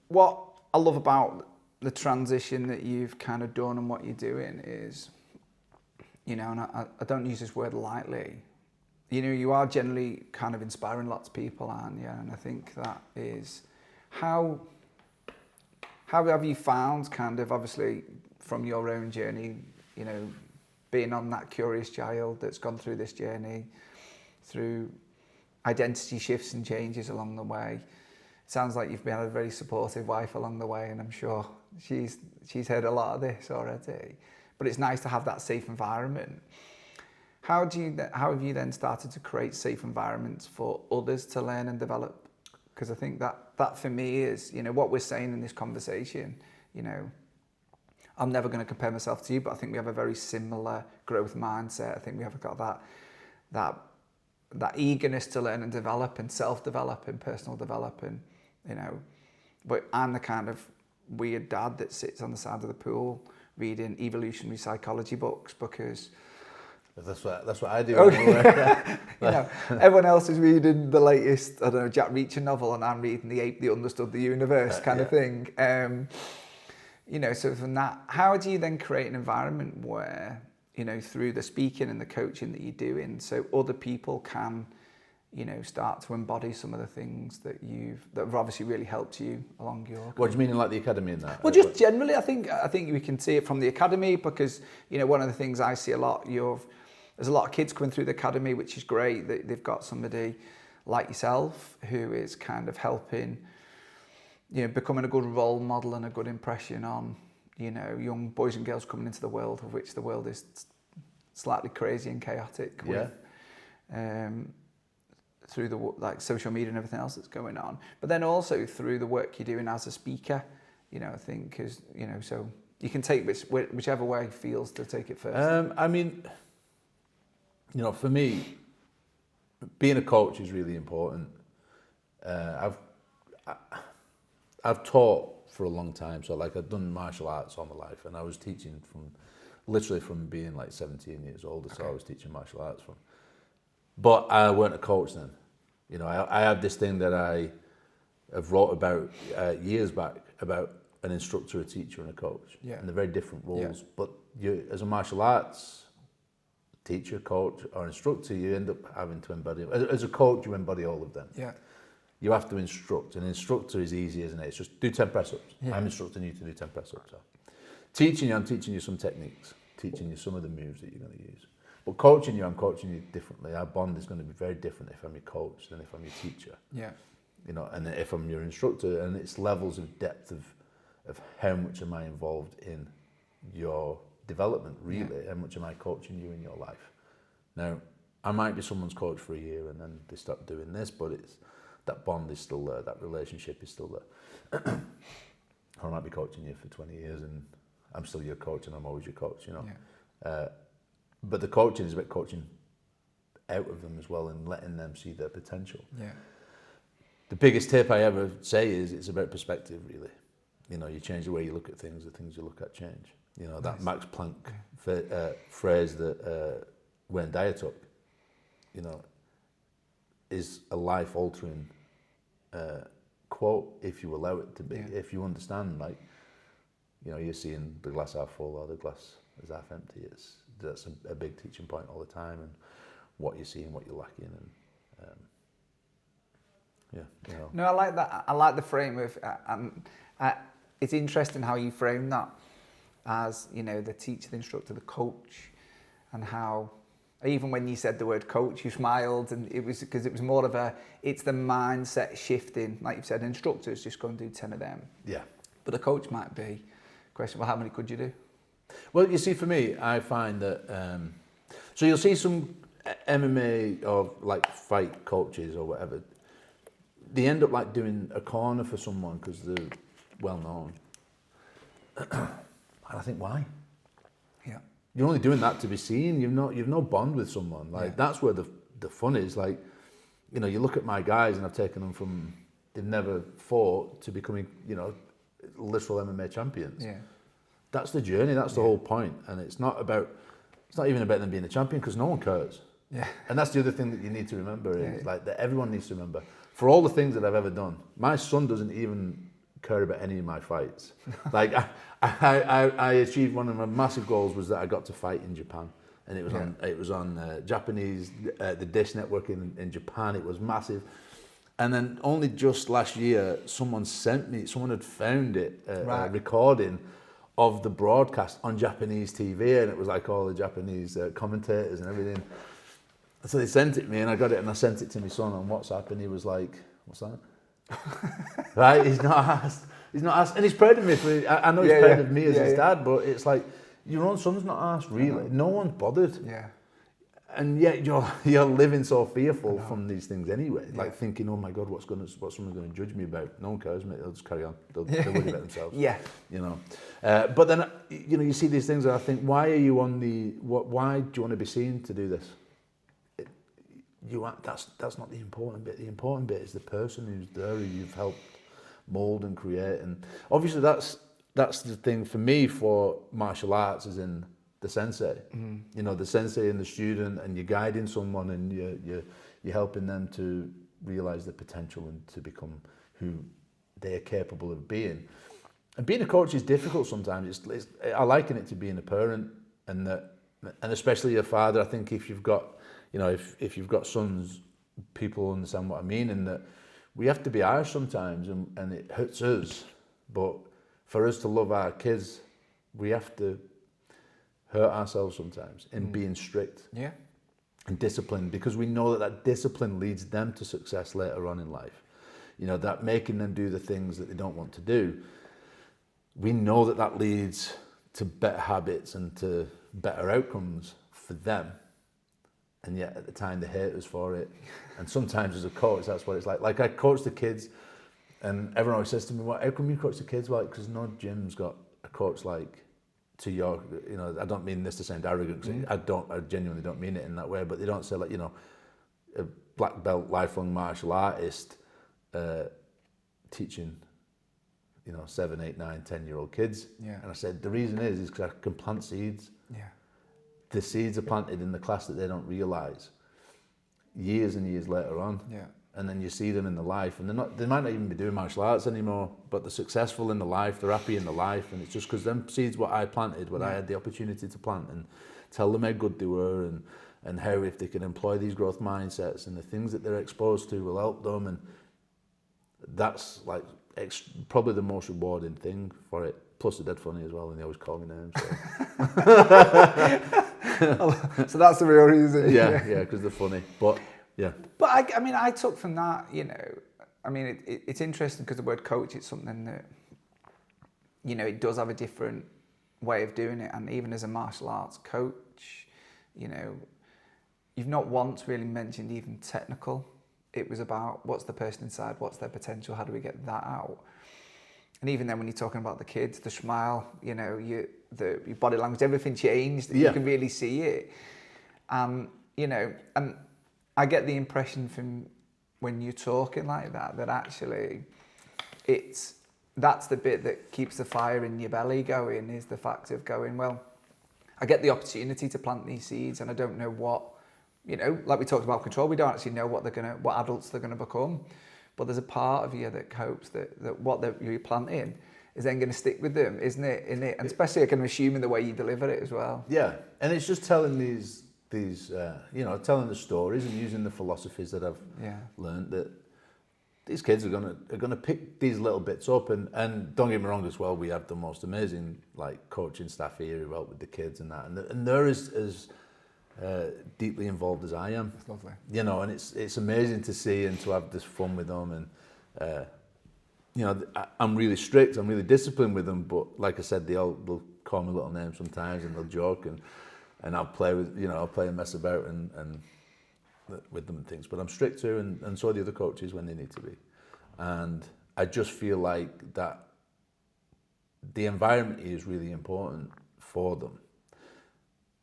What I love about the transition that you've kind of done and what you're doing is, you know, and I don't use this word lightly, you know, you are generally kind of inspiring lots of people, aren't you? And I think that is, how have you found kind of, obviously from your own journey, you know, being on that curious child that's gone through this journey, through identity shifts and changes along the way. It sounds like you've been a very supportive wife along the way, and I'm sure she's heard a lot of this already. But it's nice to have that safe environment. How have you then started to create safe environments for others to learn and develop? Because I think that for me is, what we're saying in this conversation, I'm never going to compare myself to you, but I think we have a very similar growth mindset. I think we have got that eagerness to learn and develop and self-develop and personal develop. And, but I'm the kind of weird dad that sits on the side of the pool reading evolutionary psychology books because... That's what I do. Everyone else is reading the latest, Jack Reacher novel, and I'm reading The Ape That Understood the Universe kind of thing. So from that, how do you then create an environment where, through the speaking and the coaching that you're doing, so other people can, start to embody some of the things that have obviously really helped you along your career? What do you mean in like the academy and that? Well, just generally, I think we can see it from the academy because, one of the things I see a lot, there's a lot of kids coming through the academy, which is great. They've got somebody like yourself who is kind of helping, becoming a good role model and a good impression on, young boys and girls coming into the world, of which the world is slightly crazy and chaotic with, through the social media and everything else that's going on. But then also through the work you're doing as a speaker, I think is, so you can take whichever way feels to take it first. For me, being a coach is really important. I've taught for a long time, so I've done martial arts all my life, and I was teaching from being 17 years old, so I was teaching martial arts from. But I weren't a coach then. I had this thing that I have wrote about years back about an instructor, a teacher, and a coach, and they're very different roles. Yeah. But you, as a martial arts teacher, coach, or instructor, you end up having to embody. As a coach, you embody all of them. Yeah. You have to instruct. An instructor is easy, isn't it? It's just do 10 press-ups. Yeah. I'm instructing you to do 10 press-ups. So. I'm teaching you some techniques, teaching you some of the moves that you're going to use. But coaching you, I'm coaching you differently. Our bond is going to be very different if I'm your coach than if I'm your teacher. Yeah. And if I'm your instructor, and it's levels of depth of how much am I involved in your development, really. How much am I coaching you in your life? Now, I might be someone's coach for a year and then they start doing this, but that bond is still there, that relationship is still there. Or I might be coaching you for 20 years and I'm still your coach and I'm always your coach, But the coaching is about coaching out of them as well and letting them see their potential. Yeah. The biggest tip I ever say is it's about perspective, really. You change the way you look at things, the things you look at change. That Max Planck phrase that Wayne Dyer took, is a life-altering quote if you allow it to be. Yeah. If you understand, you're seeing the glass half full or the glass is half empty. That's a big teaching point all the time, and what you're seeing, what you're lacking, and No, I like that. I like the frame of. It's interesting how you frame that. As the teacher, the instructor, the coach, and how even when you said the word coach, you smiled, and it was because it was more of it's the mindset shifting. Like you've said, instructors just go and do 10 of them. Yeah. But a coach might be question. Well, how many could you do? Well, you see, for me, I find that so you'll see some MMA or fight coaches or whatever. They end up doing a corner for someone because they're well known. And I think, why? Yeah, you're only doing that to be seen. You've no bond with someone. That's where the fun is. You look at my guys, and I've taken them from they've never fought to becoming, literal MMA champions. Yeah, that's the journey. That's the whole point. And it's not even about them being a champion because no one cares. Yeah, and that's the other thing that you need to remember is that everyone needs to remember. For all the things that I've ever done, my son doesn't even care about any of my fights. I achieved one of my massive goals was that I got to fight in Japan, and it was on Japanese the Dish Network in Japan. It was massive, and then only just last year someone had found it recording of the broadcast on Japanese TV, and it was like all the Japanese commentators and everything. So they sent it to me, and I got it, and I sent it to my son on WhatsApp, and he was like, "What's that?" Right? He's not asked, and he's proud of me. I know he's proud of me as his dad, but it's like your own son's not asked, really. No one's bothered. Yeah. And yet you're living so fearful from these things anyway, like thinking, "Oh my God, what's someone's going to judge me about?" No one cares, mate. They'll just carry on. They'll worry about themselves. Yeah. You know. But then you see these things, and I think, why are you on the? Why do you want to be seen to do this? That's not the important bit. The important bit is the person who's there, who you've helped mold and create, and obviously that's the thing for me for martial arts, is in the sensei. You know, the sensei and the student, and you're guiding someone, and you're helping them to realize their potential and to become who they are capable of being. And being a coach is difficult sometimes. I liken it to being a parent, and especially a father. I think if you've got, if you've got sons, people understand what I mean, and that we have to be harsh sometimes, and it hurts us. But for us to love our kids, we have to hurt ourselves sometimes in being strict and disciplined, because we know that discipline leads them to success later on in life. You know, that making them do the things that they don't want to do, we know that leads to better habits and to better outcomes for them. And yet at the time they hate us for it. And sometimes as a coach, that's what it's like. Like, I coach the kids, and everyone always says to me, "How come you coach the kids?" Well, because no gym's got a coach like to your, I don't mean this to sound arrogant, because I genuinely don't mean it in that way, but they don't say, like, a black belt lifelong martial artist teaching 7, 8, 9, 10-year-old kids. And I said the reason is because I can plant seeds. The seeds are planted in the class that they don't realise years and years later on. And then you see them in the life, and they might not even be doing martial arts anymore, but they're successful in the life, they're happy in the life, and it's just because them seeds what I planted, what I had the opportunity to plant, and tell them how good they were, and how if they can employ these growth mindsets and the things that they're exposed to will help them, and that's like probably the most rewarding thing for it. Plus they're dead funny as well, and they always call me names. So, so that's the real reason. Yeah, because they're funny, but. Yeah. But I took from that, it's interesting because the word coach, it's something that, it does have a different way of doing it. And even as a martial arts coach, you've not once really mentioned even technical. It was about what's the person inside, what's their potential, how do we get that out? And even then when you're talking about the kids, the smile, your body language, everything changed. You can really see it. And I get the impression from when you're talking like that actually that's the bit that keeps the fire in your belly going, is the fact of going, well, I get the opportunity to plant these seeds, and I don't know what, like we talked about control, we don't actually know what adults they're gonna become, but there's a part of you that hopes that what you're planting is then going to stick with them, isn't it? And especially I can assume in the way you deliver it as well. Yeah, and it's just telling these telling the stories and using the philosophies that I've learned, that these kids are gonna pick these little bits up, and don't get me wrong as well, we have the most amazing coaching staff here who help with the kids and that, and they're as deeply involved as I am. It's lovely. And it's amazing to see and to have this fun with them, and I'm really strict, I'm really disciplined with them, but like I said, they'll call me little names sometimes, and they'll joke, and I'll play with, I'll play and mess about and with them and things. But I'm strict too, and so are the other coaches when they need to be. And I just feel like that the environment is really important for them.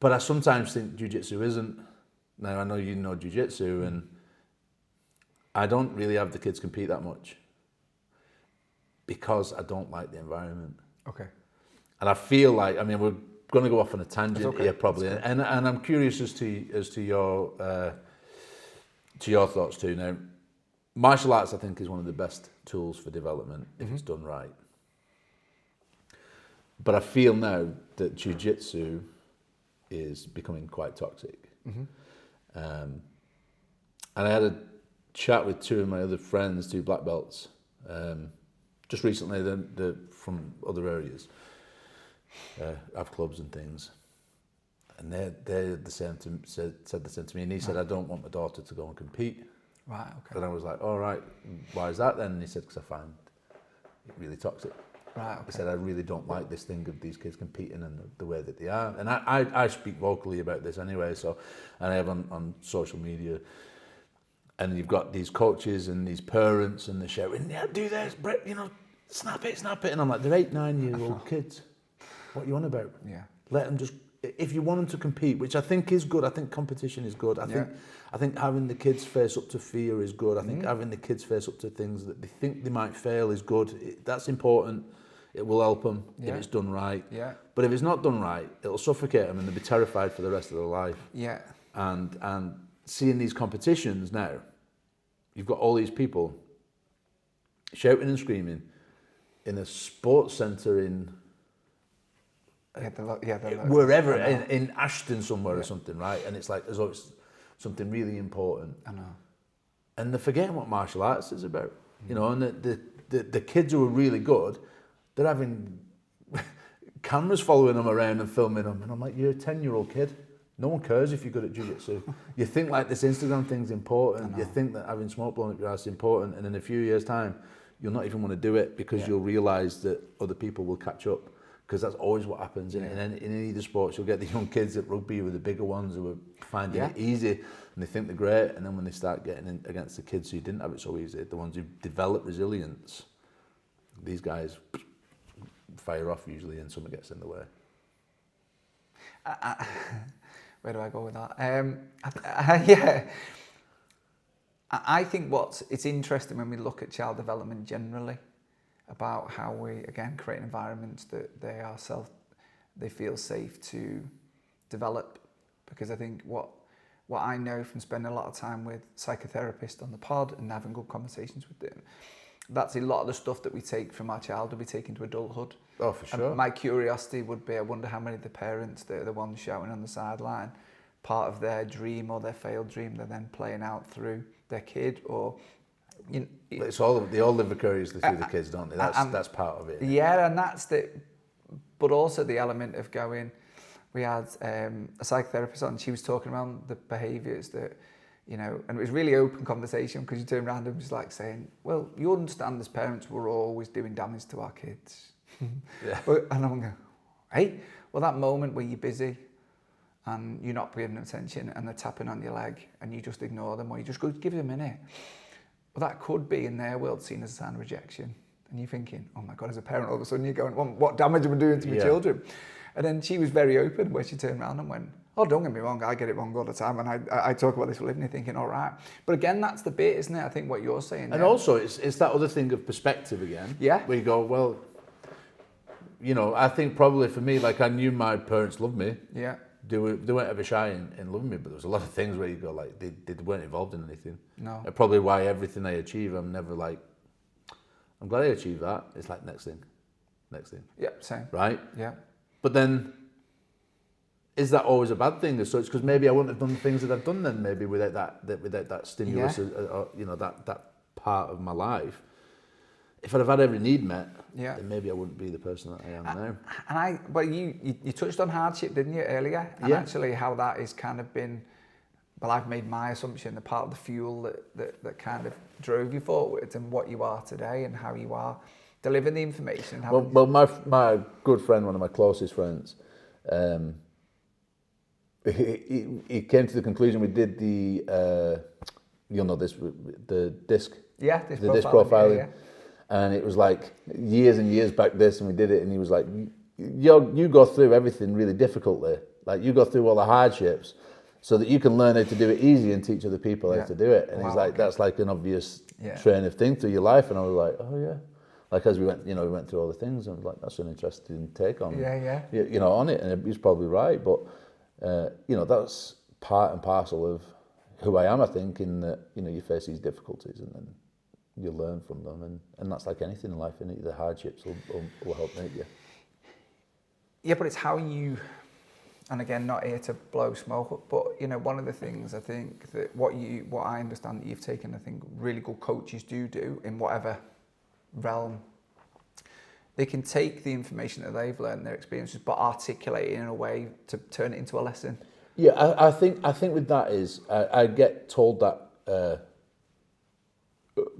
But I sometimes think jiu-jitsu isn't. Now, I know you know jiu-jitsu, and I don't really have the kids compete that much because I don't like the environment. Okay. And I feel like, we're going to go off on a tangent here probably, and I'm curious as to your thoughts too. Now, martial arts I think is one of the best tools for development if it's done right. But I feel now that jiu-jitsu is becoming quite toxic. And I had a chat with two of my other friends, two black belts, just recently, they're from other areas. have clubs and things. And they're the same said the same to me. And he said, I don't want my daughter to go and compete. Right, okay. And I was like, all right, why is that then? And he said, because I find it really toxic. Right, okay. He said, I really don't like this thing of these kids competing in the way that they are. And I speak vocally about this anyway, so, and I have on social media. And you've got these coaches and these parents and they're shouting, yeah, do this, you know, snap it. And I'm like, they're 8-9-year-old kids. What are you on about? Yeah. Let them just, if you want them to compete, which I think is good, I think competition is good. I think having the kids face up to fear is good. I think having the kids face up to things that they think they might fail is good. That's important. It will help them if it's done right. Yeah. But if it's not done right, it'll suffocate them and they'll be terrified for the rest of their life. Yeah. And seeing these competitions now, you've got all these people shouting and screaming in a sports centre in wherever, in Ashton somewhere or something, right? And it's like as though it's something really important. I know. And they're forgetting what martial arts is about, you know. And the kids who are really good, they're having cameras following them around and filming them. And I'm like, you're a 10-year-old kid. No one cares if you're good at jiu-jitsu. You think like this Instagram thing's important. You think that having smoke blown up your ass is important. And in a few years' time, you'll not even want to do it because you'll realise that other people will catch up. Because that's always what happens in any of the sports. You'll get the young kids at rugby who are the bigger ones who are finding it easy and they think they're great. And then when they start getting in against the kids who didn't have it so easy, the ones who develop resilience, these guys fire off usually and something gets in the way. Where do I go with that? I think it's interesting when we look at child development generally, about how we, again, create environments that they feel safe to develop. Because I think what I know from spending a lot of time with psychotherapists on the pod and having good conversations with them, that's a lot of the stuff that we take from our childhood, we take into adulthood. Oh, for sure. And my curiosity would be, I wonder how many of the parents that are the ones shouting on the sideline, part of their dream or their failed dream, they're then playing out through their kid, or it's all they all live vicariously through the kids, don't they? That's part of it. Yeah, and that's but also the element of going. We had a psychotherapist on. She was talking around the behaviours that, you know, and it was really open conversation because you turned around and was like saying, "Well, you understand as parents, we're always doing damage to our kids." And I'm going, "Hey, well, that moment where you're busy and you're not paying attention and they're tapping on your leg and you just ignore them or you just go, give it a minute." Well, that could be in their world seen as a sign of rejection. And you're thinking, oh my God, as a parent, all of a sudden you're going, well, what damage am I doing to my children? And then she was very open where she turned around and went, oh, don't get me wrong, I get it wrong all the time. And I talk about this for a living, thinking, all right. But again, that's the bit, isn't it? I think what you're saying. And also, it's that other thing of perspective again. Yeah. Where you go, well, you know, I think probably for me, like I knew my parents loved me. Yeah. They weren't ever shy in loving me, but there was a lot of things where you go like they weren't involved in anything. No. And probably why everything I achieve, I'm never like, I'm glad I achieved that. It's like next thing. Yeah, same. Right? Yeah. But then, is that always a bad thing as such? Because maybe I wouldn't have done the things that I've done then, maybe without that stimulus, or, you know, that part of my life. If I'd have had every need met, then maybe I wouldn't be the person that I am now. And you touched on hardship, didn't you, earlier? And actually how that is kind of been, well, I've made my assumption, the part of the fuel that kind of drove you forward and what you are today and how you are delivering the information. Well, my good friend, one of my closest friends, he came to the conclusion, we did the, you'll know this, the disc. Yeah, the disc profiling. Yeah. And it was like years and years back this, and we did it, and he was like, you go through everything really difficultly. Like, you go through all the hardships so that you can learn how to do it easy and teach other people how to do it. And he's like, that's like an obvious train of thing through your life. And I was like, oh yeah. Like, as we went through all the things, and I was like, that's an interesting take on on it. And he's probably right, but that's part and parcel of who I am, I think, in that, you face these difficulties and then you learn from them, and that's like anything in life, isn't it? The hardships will help make you. Yeah, but it's how you, and again, not here to blow smoke up, but one of the things I think that what I understand that you've taken, I think really good coaches do in whatever realm, they can take the information that they've learned, their experiences, but articulate it in a way to turn it into a lesson. Yeah, I think with that is I get told that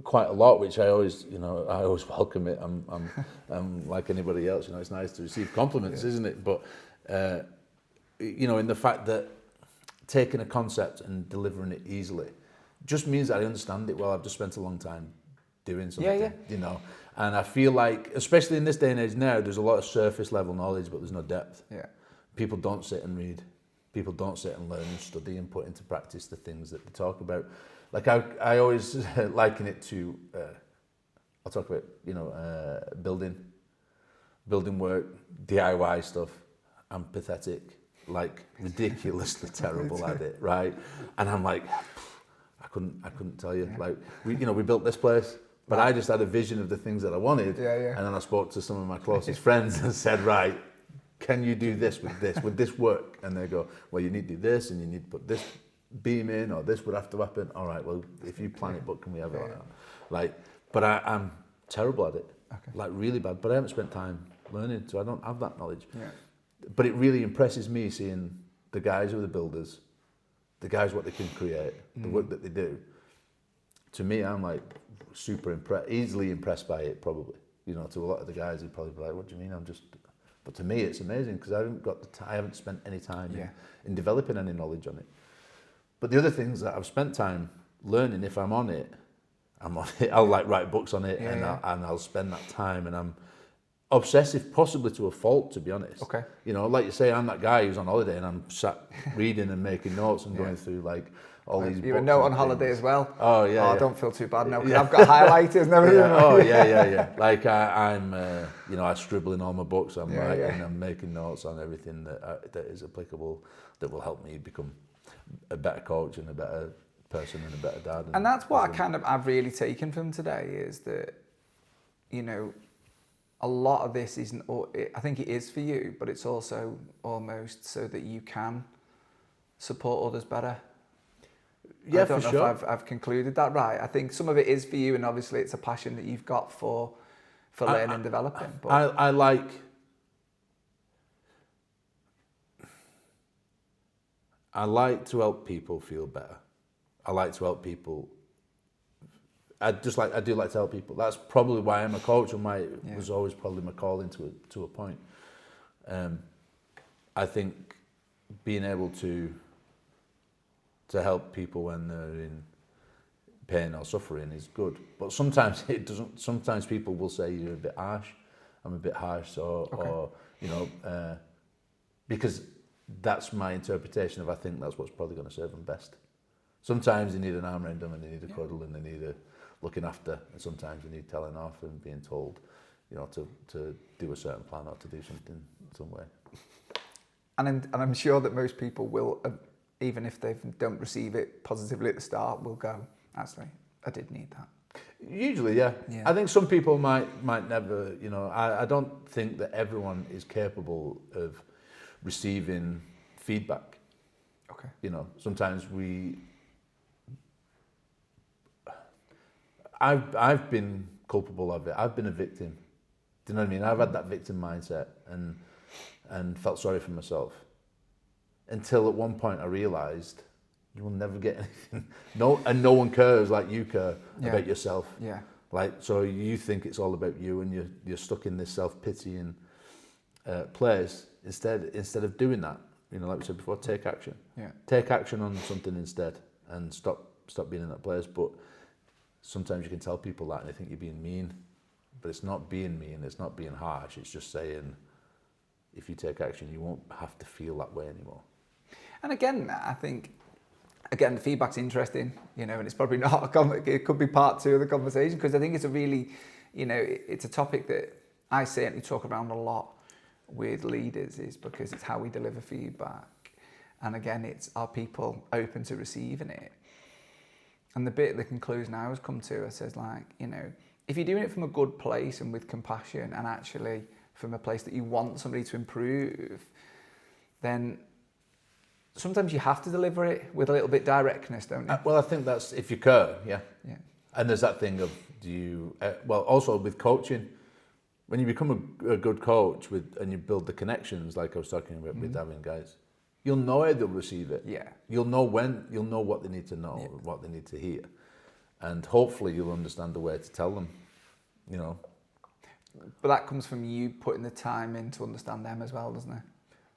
quite a lot, which I always welcome it. I'm like anybody else, it's nice to receive compliments, isn't it? But in the fact that taking a concept and delivering it easily just means that I understand it well. I've just spent a long time doing something, and I feel like, especially in this day and age now, there's a lot of surface level knowledge, but there's no depth. Yeah, people don't sit and read. People don't sit and learn and study and put into practice the things that they talk about. Like I always liken it to, I'll talk about, building work, DIY stuff. I'm pathetic, like ridiculously terrible at it, right? And I'm like, I couldn't tell you. Like we built this place, but I just had a vision of the things that I wanted. And then I spoke to some of my closest friends and said, right, can you do this with this? Would this work? And they go, well, you need to do this, and you need to put this beam in, or this would have to happen. All right, well, if you plan it, but can we have it like that? But I'm terrible at it, like really bad. But I haven't spent time learning, so I don't have that knowledge. Yeah. But it really impresses me seeing the guys who are the builders, the guys what they can create, the work that they do. To me, I'm like super easily impressed by it. Probably, to a lot of the guys, they'd probably be like, "What do you mean? But to me, it's amazing because I haven't spent any time in developing any knowledge on it. But the other things that I've spent time learning, if I'm on it, I'm on it. I'll like write books on it, and I'll spend that time, and I'm obsessive, possibly to a fault, to be honest. Okay. Like you say, I'm that guy who's on holiday, and I'm sat reading and making notes and going through like all these books. You have a note on holiday as well? Oh, yeah. I don't feel too bad now because I've got highlighters and everything. Oh, yeah. Like I'm, I scribble in all my books. I'm writing, I'm making notes on everything that is applicable, that will help me become a better coach and a better person and a better dad. And that's what I've really taken from today is that, a lot of this isn't, I think it is for you, but it's also almost so that you can support others better. Yeah, I don't know if I've concluded that right. I think some of it is for you, and obviously it's a passion that you've got for learning and developing. But I like to help people feel better. I like to help people. I do like to help people. That's probably why I'm a coach, and was always probably my calling to a point. I think being able to help people when they're in pain or suffering is good. But sometimes it doesn't. Sometimes people will say you're a bit harsh. I'm a bit harsh, or because that's my interpretation of, I think that's what's probably going to serve them best. Sometimes they need an arm around them, and they need a cuddle, and they need a looking after, and sometimes they need telling off and being told, to do a certain plan or to do something some way. And I'm sure that most people will, even if they don't receive it positively at the start, will go, actually, I did need that. Usually, yeah. I think some people might never, I don't think that everyone is capable of receiving feedback. Okay. Sometimes I've been culpable of it. I've been a victim. Do you know what I mean? I've had that victim mindset and felt sorry for myself. Until at one point I realised you will never get anything. No one cares like you care about yourself. Yeah. Like, so you think it's all about you, and you're stuck in this self-pitying place. Instead of doing that, like we said before, take action. Yeah. Take action on something instead, and stop being in that place. But sometimes you can tell people that and they think you're being mean, but it's not being mean, it's not being harsh, it's just saying, if you take action, you won't have to feel that way anymore. And again, I think, the feedback's interesting, and it's probably not, it could be part two of the conversation, because I think it's a really, it's a topic that I certainly talk around a lot with leaders, is because it's how we deliver feedback. And again, are people open to receiving it? And the bit, the conclusion I always come to, it says if you're doing it from a good place and with compassion, and actually from a place that you want somebody to improve, then sometimes you have to deliver it with a little bit directness, don't you? Well, I think that's if you care, yeah. And there's that thing of, do you, also with coaching, when you become a good coach and you build the connections, like I was talking about with having guys, you'll know how they'll receive it. Yeah. You'll know what they need to know, what they need to hear. And hopefully you'll understand the way to tell them, you know. But that comes from you putting the time in to understand them as well, doesn't it?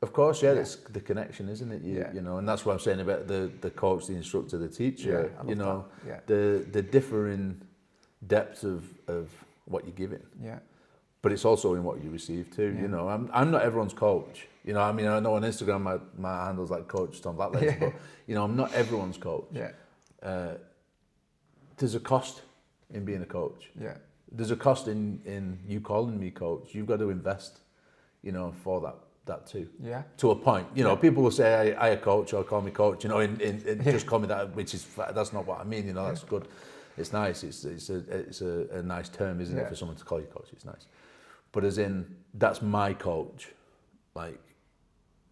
Of course, yeah. It's the connection, isn't it? You know, and that's what I'm saying about the coach, the instructor, the teacher. Yeah, I love you know, that. the differing depths of what you're giving. Yeah. But it's also in what you receive too. Yeah. You know, I'm not everyone's coach. You know, I mean, I know on Instagram my handle's like Coach Tom Blackledge, but you know, I'm not everyone's coach. Yeah. There's a cost in being a coach. Yeah. There's a cost in you calling me coach. You've got to invest, you know, for that too. Yeah. To a point. You know, people will say I a coach or call me coach, you know, in just call me that, which is, that's not what I mean, you know, that's good. It's nice. It's a nice term, isn't it, for someone to call you coach? It's nice. But as in, that's my coach. Like,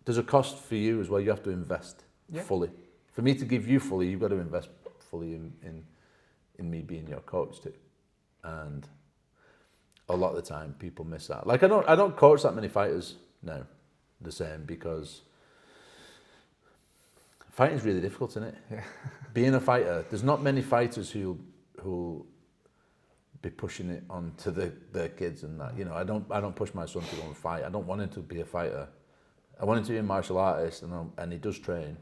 there's a cost for you as well. You have to invest fully. For me to give you fully, you've got to invest fully in me being your coach too. And a lot of the time, people miss that. Like, I don't coach that many fighters now, the same, because fighting's really difficult, isn't it? Yeah. Being a fighter, there's not many fighters who'll be pushing it on to their kids and that. You know, I don't push my son to go and fight. I don't want him to be a fighter. I want him to be a martial artist, and he does train.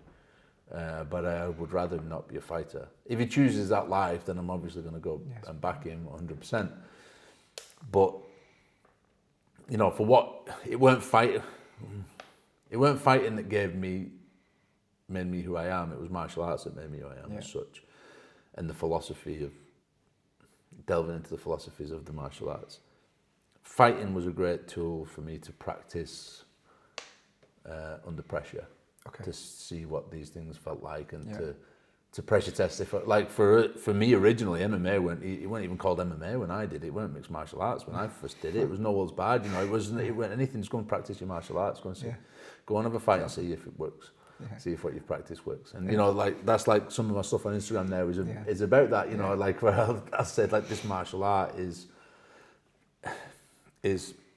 But I would rather him not be a fighter. If he chooses that life, then I'm obviously going to go and back him 100%. But you know, for what it weren't fighting that made me who I am. It was martial arts that made me who I am as such, and the philosophy of delving into the philosophies of the martial arts. Fighting was a great tool for me to practice under pressure, to see what these things felt like, and to pressure test. If like for me originally, MMA weren't even called MMA when I did it. It weren't mixed martial arts when I first did it. It was no holds barred. You know, it weren't anything. Just go and practice your martial arts. Go and see, go and have a fight and see if it works. Yeah. See if what you've practiced works. And you know, like that's like some of my stuff on Instagram now is about that. You know, like where I said like this martial art is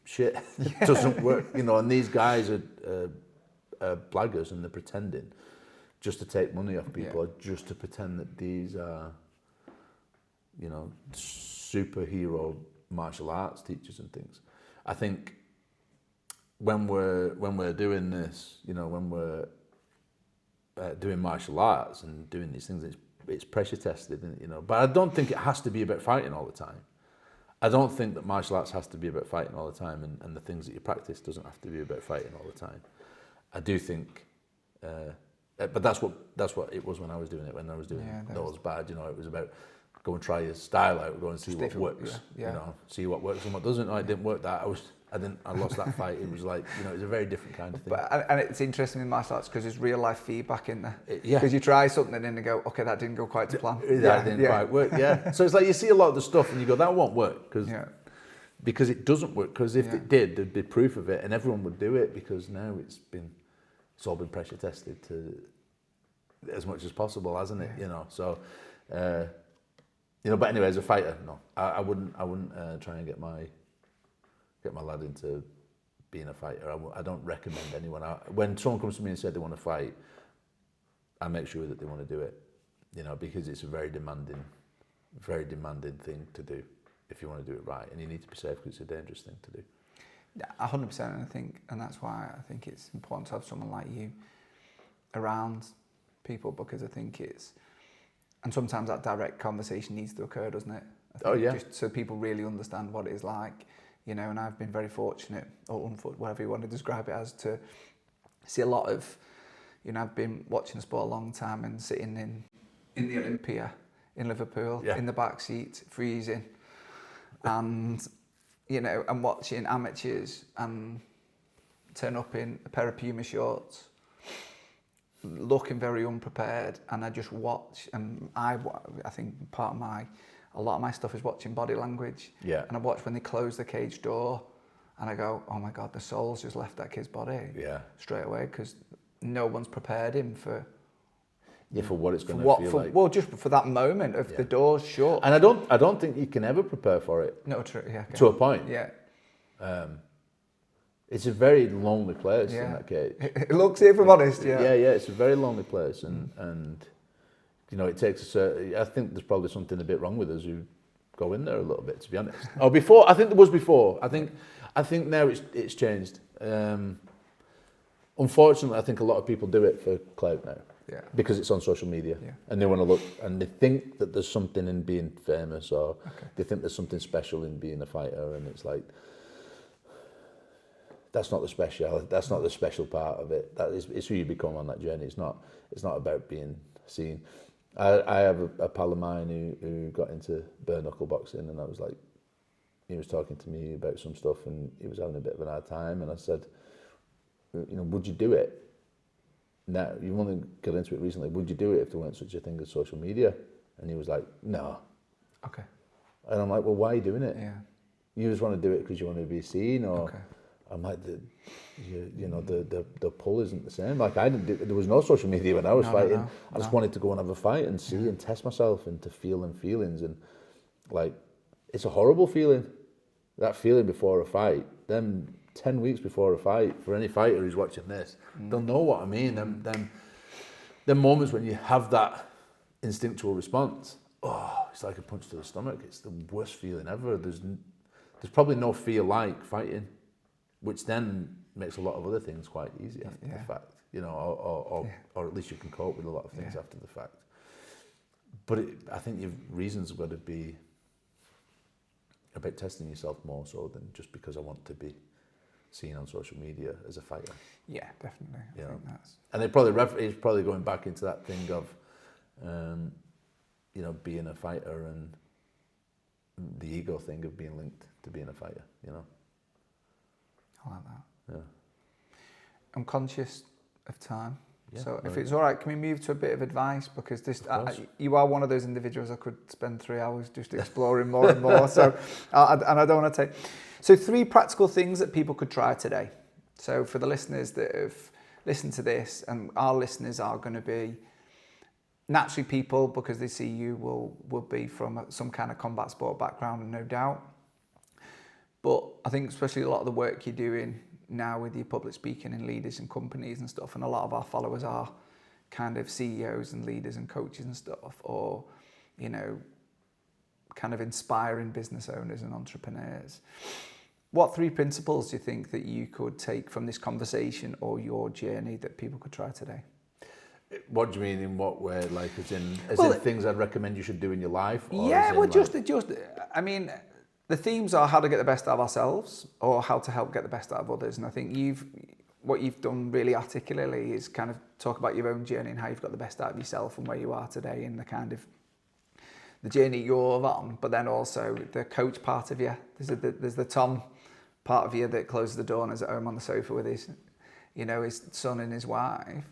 shit. It doesn't work. You know, and these guys are blaggers and they're pretending just to take money off people, or just to pretend that these are, you know, superhero martial arts teachers and things. I think when we're doing this, you know, when we're doing martial arts and doing these things, it's pressure tested, you know. But I don't think it has to be about fighting all the time. I don't think that martial arts has to be about fighting all the time, and the things that you practice doesn't have to be about fighting all the time. I do think, but that's what it was when I was doing it. When I was doing it, that was bad. You know, it was about go and try your style out, go and see what works. You know, see what works and what doesn't. No, it didn't work. I lost that fight. It was like, you know, it was a very different kind of thing. But, and it's interesting in martial arts because there's real life feedback in there. Because you try something and then you go, okay, that didn't go quite to plan. That didn't quite work. Yeah. So it's like you see a lot of the stuff and you go, that won't work because it doesn't work. Because if it did, there'd be proof of it and everyone would do it, because now it's all been pressure tested to as much as possible, hasn't it? You know. So, you know. But anyway, as a fighter, no, I wouldn't try and get my lad into being a fighter. I don't recommend anyone. When someone comes to me and said they want to fight, I make sure that they want to do it, you know, because it's a very demanding thing to do if you want to do it right, and you need to be safe because it's a dangerous thing to do. Yeah, 100%, and that's why I think it's important to have someone like you around people, because I think and sometimes that direct conversation needs to occur, doesn't it? Just so people really understand what it is like. You know, and I've been very fortunate, or unfortunate, whatever you want to describe it as, to see a lot of, you know, I've been watching the sport a long time and sitting in the Olympia in Liverpool, in the back seat, freezing, and, you know, and watching amateurs and turn up in a pair of Puma shorts, looking very unprepared, and I just watch, and I think a lot of my stuff is watching body language. Yeah. And I watch when they close the cage door and I go, oh my God, the soul's just left that kid's body. Yeah. Straight away, because no one's prepared him for what it's going to feel like. Well, just for that moment of the door's shut. And I don't think you can ever prepare for it. No, true. Yeah. Okay. To a point. Yeah. It's a very lonely place in Yeah. that cage. It looks, if I'm honest, yeah. Yeah, it's a very lonely place, and you know, it takes a certain. I think there's probably something a bit wrong with us who go in there a little bit, to be honest. Or before, I think there was before. I think now it's changed. Unfortunately, I think a lot of people do it for clout now. Yeah. Because it's on social media, Yeah. and they want to look, and they think that there's something in being famous, or Okay. they think there's something special in being a fighter, and it's like, that's not the speciality. That's not the special part of it. It's who you become on that journey. It's not about being seen. I have a pal of mine who got into bare knuckle boxing, and I was like, he was talking to me about some stuff, and he was having a bit of an hard time, and I said, you know, would you do it? Now, you want to get into it recently, would you do it if there weren't such a thing as social media? And he was like, no. Okay. And I'm like, well, why are you doing it? Yeah. You just want to do it because you want to be seen, or Okay. I'm like, the pull isn't the same. Like, there was no social media when I was fighting. No. I just wanted to go and have a fight and see and test myself and to feel them feelings. And like, it's a horrible feeling. That feeling before a fight, then 10 weeks before a fight, for any fighter who's watching this, they'll know what I mean. Them moments when you have that instinctual response, it's like a punch to the stomach. It's the worst feeling ever. There's probably no fear like fighting, which then makes a lot of other things quite easy after the fact, you know, or at least you can cope with a lot of things after the fact. But I think your reasons have got to be about testing yourself more so than just because I want to be seen on social media as a fighter. Yeah, definitely. I think that's... And it's probably going back into that thing of, you know, being a fighter and the ego thing of being linked to being a fighter, you know. I like that. Yeah. I'm conscious of time. Yeah, So if right. it's all right, can we move to a bit of advice? Because you are one of those individuals I could spend 3 hours just exploring more and more. So, and I don't want to take... So 3 practical things that people could try today. So for the listeners that have listened to this, and our listeners are going to be naturally people, because they see you will be from some kind of combat sport background, no doubt. But I think especially a lot of the work you're doing now with your public speaking and leaders and companies and stuff, and a lot of our followers are kind of CEOs and leaders and coaches and stuff, or, you know, kind of inspiring business owners and entrepreneurs. What 3 principles do you think that you could take from this conversation or your journey that people could try today? What do you mean, in what way? Like, as in things I'd recommend you should do in your life? Or I mean, the themes are how to get the best out of ourselves or how to help get the best out of others. And I think what you've done really articulately is kind of talk about your own journey and how you've got the best out of yourself and where you are today and the kind of the journey you're on, but then also the coach part of you. There's the Tom part of you that closes the door and is at home on the sofa with his son and his wife.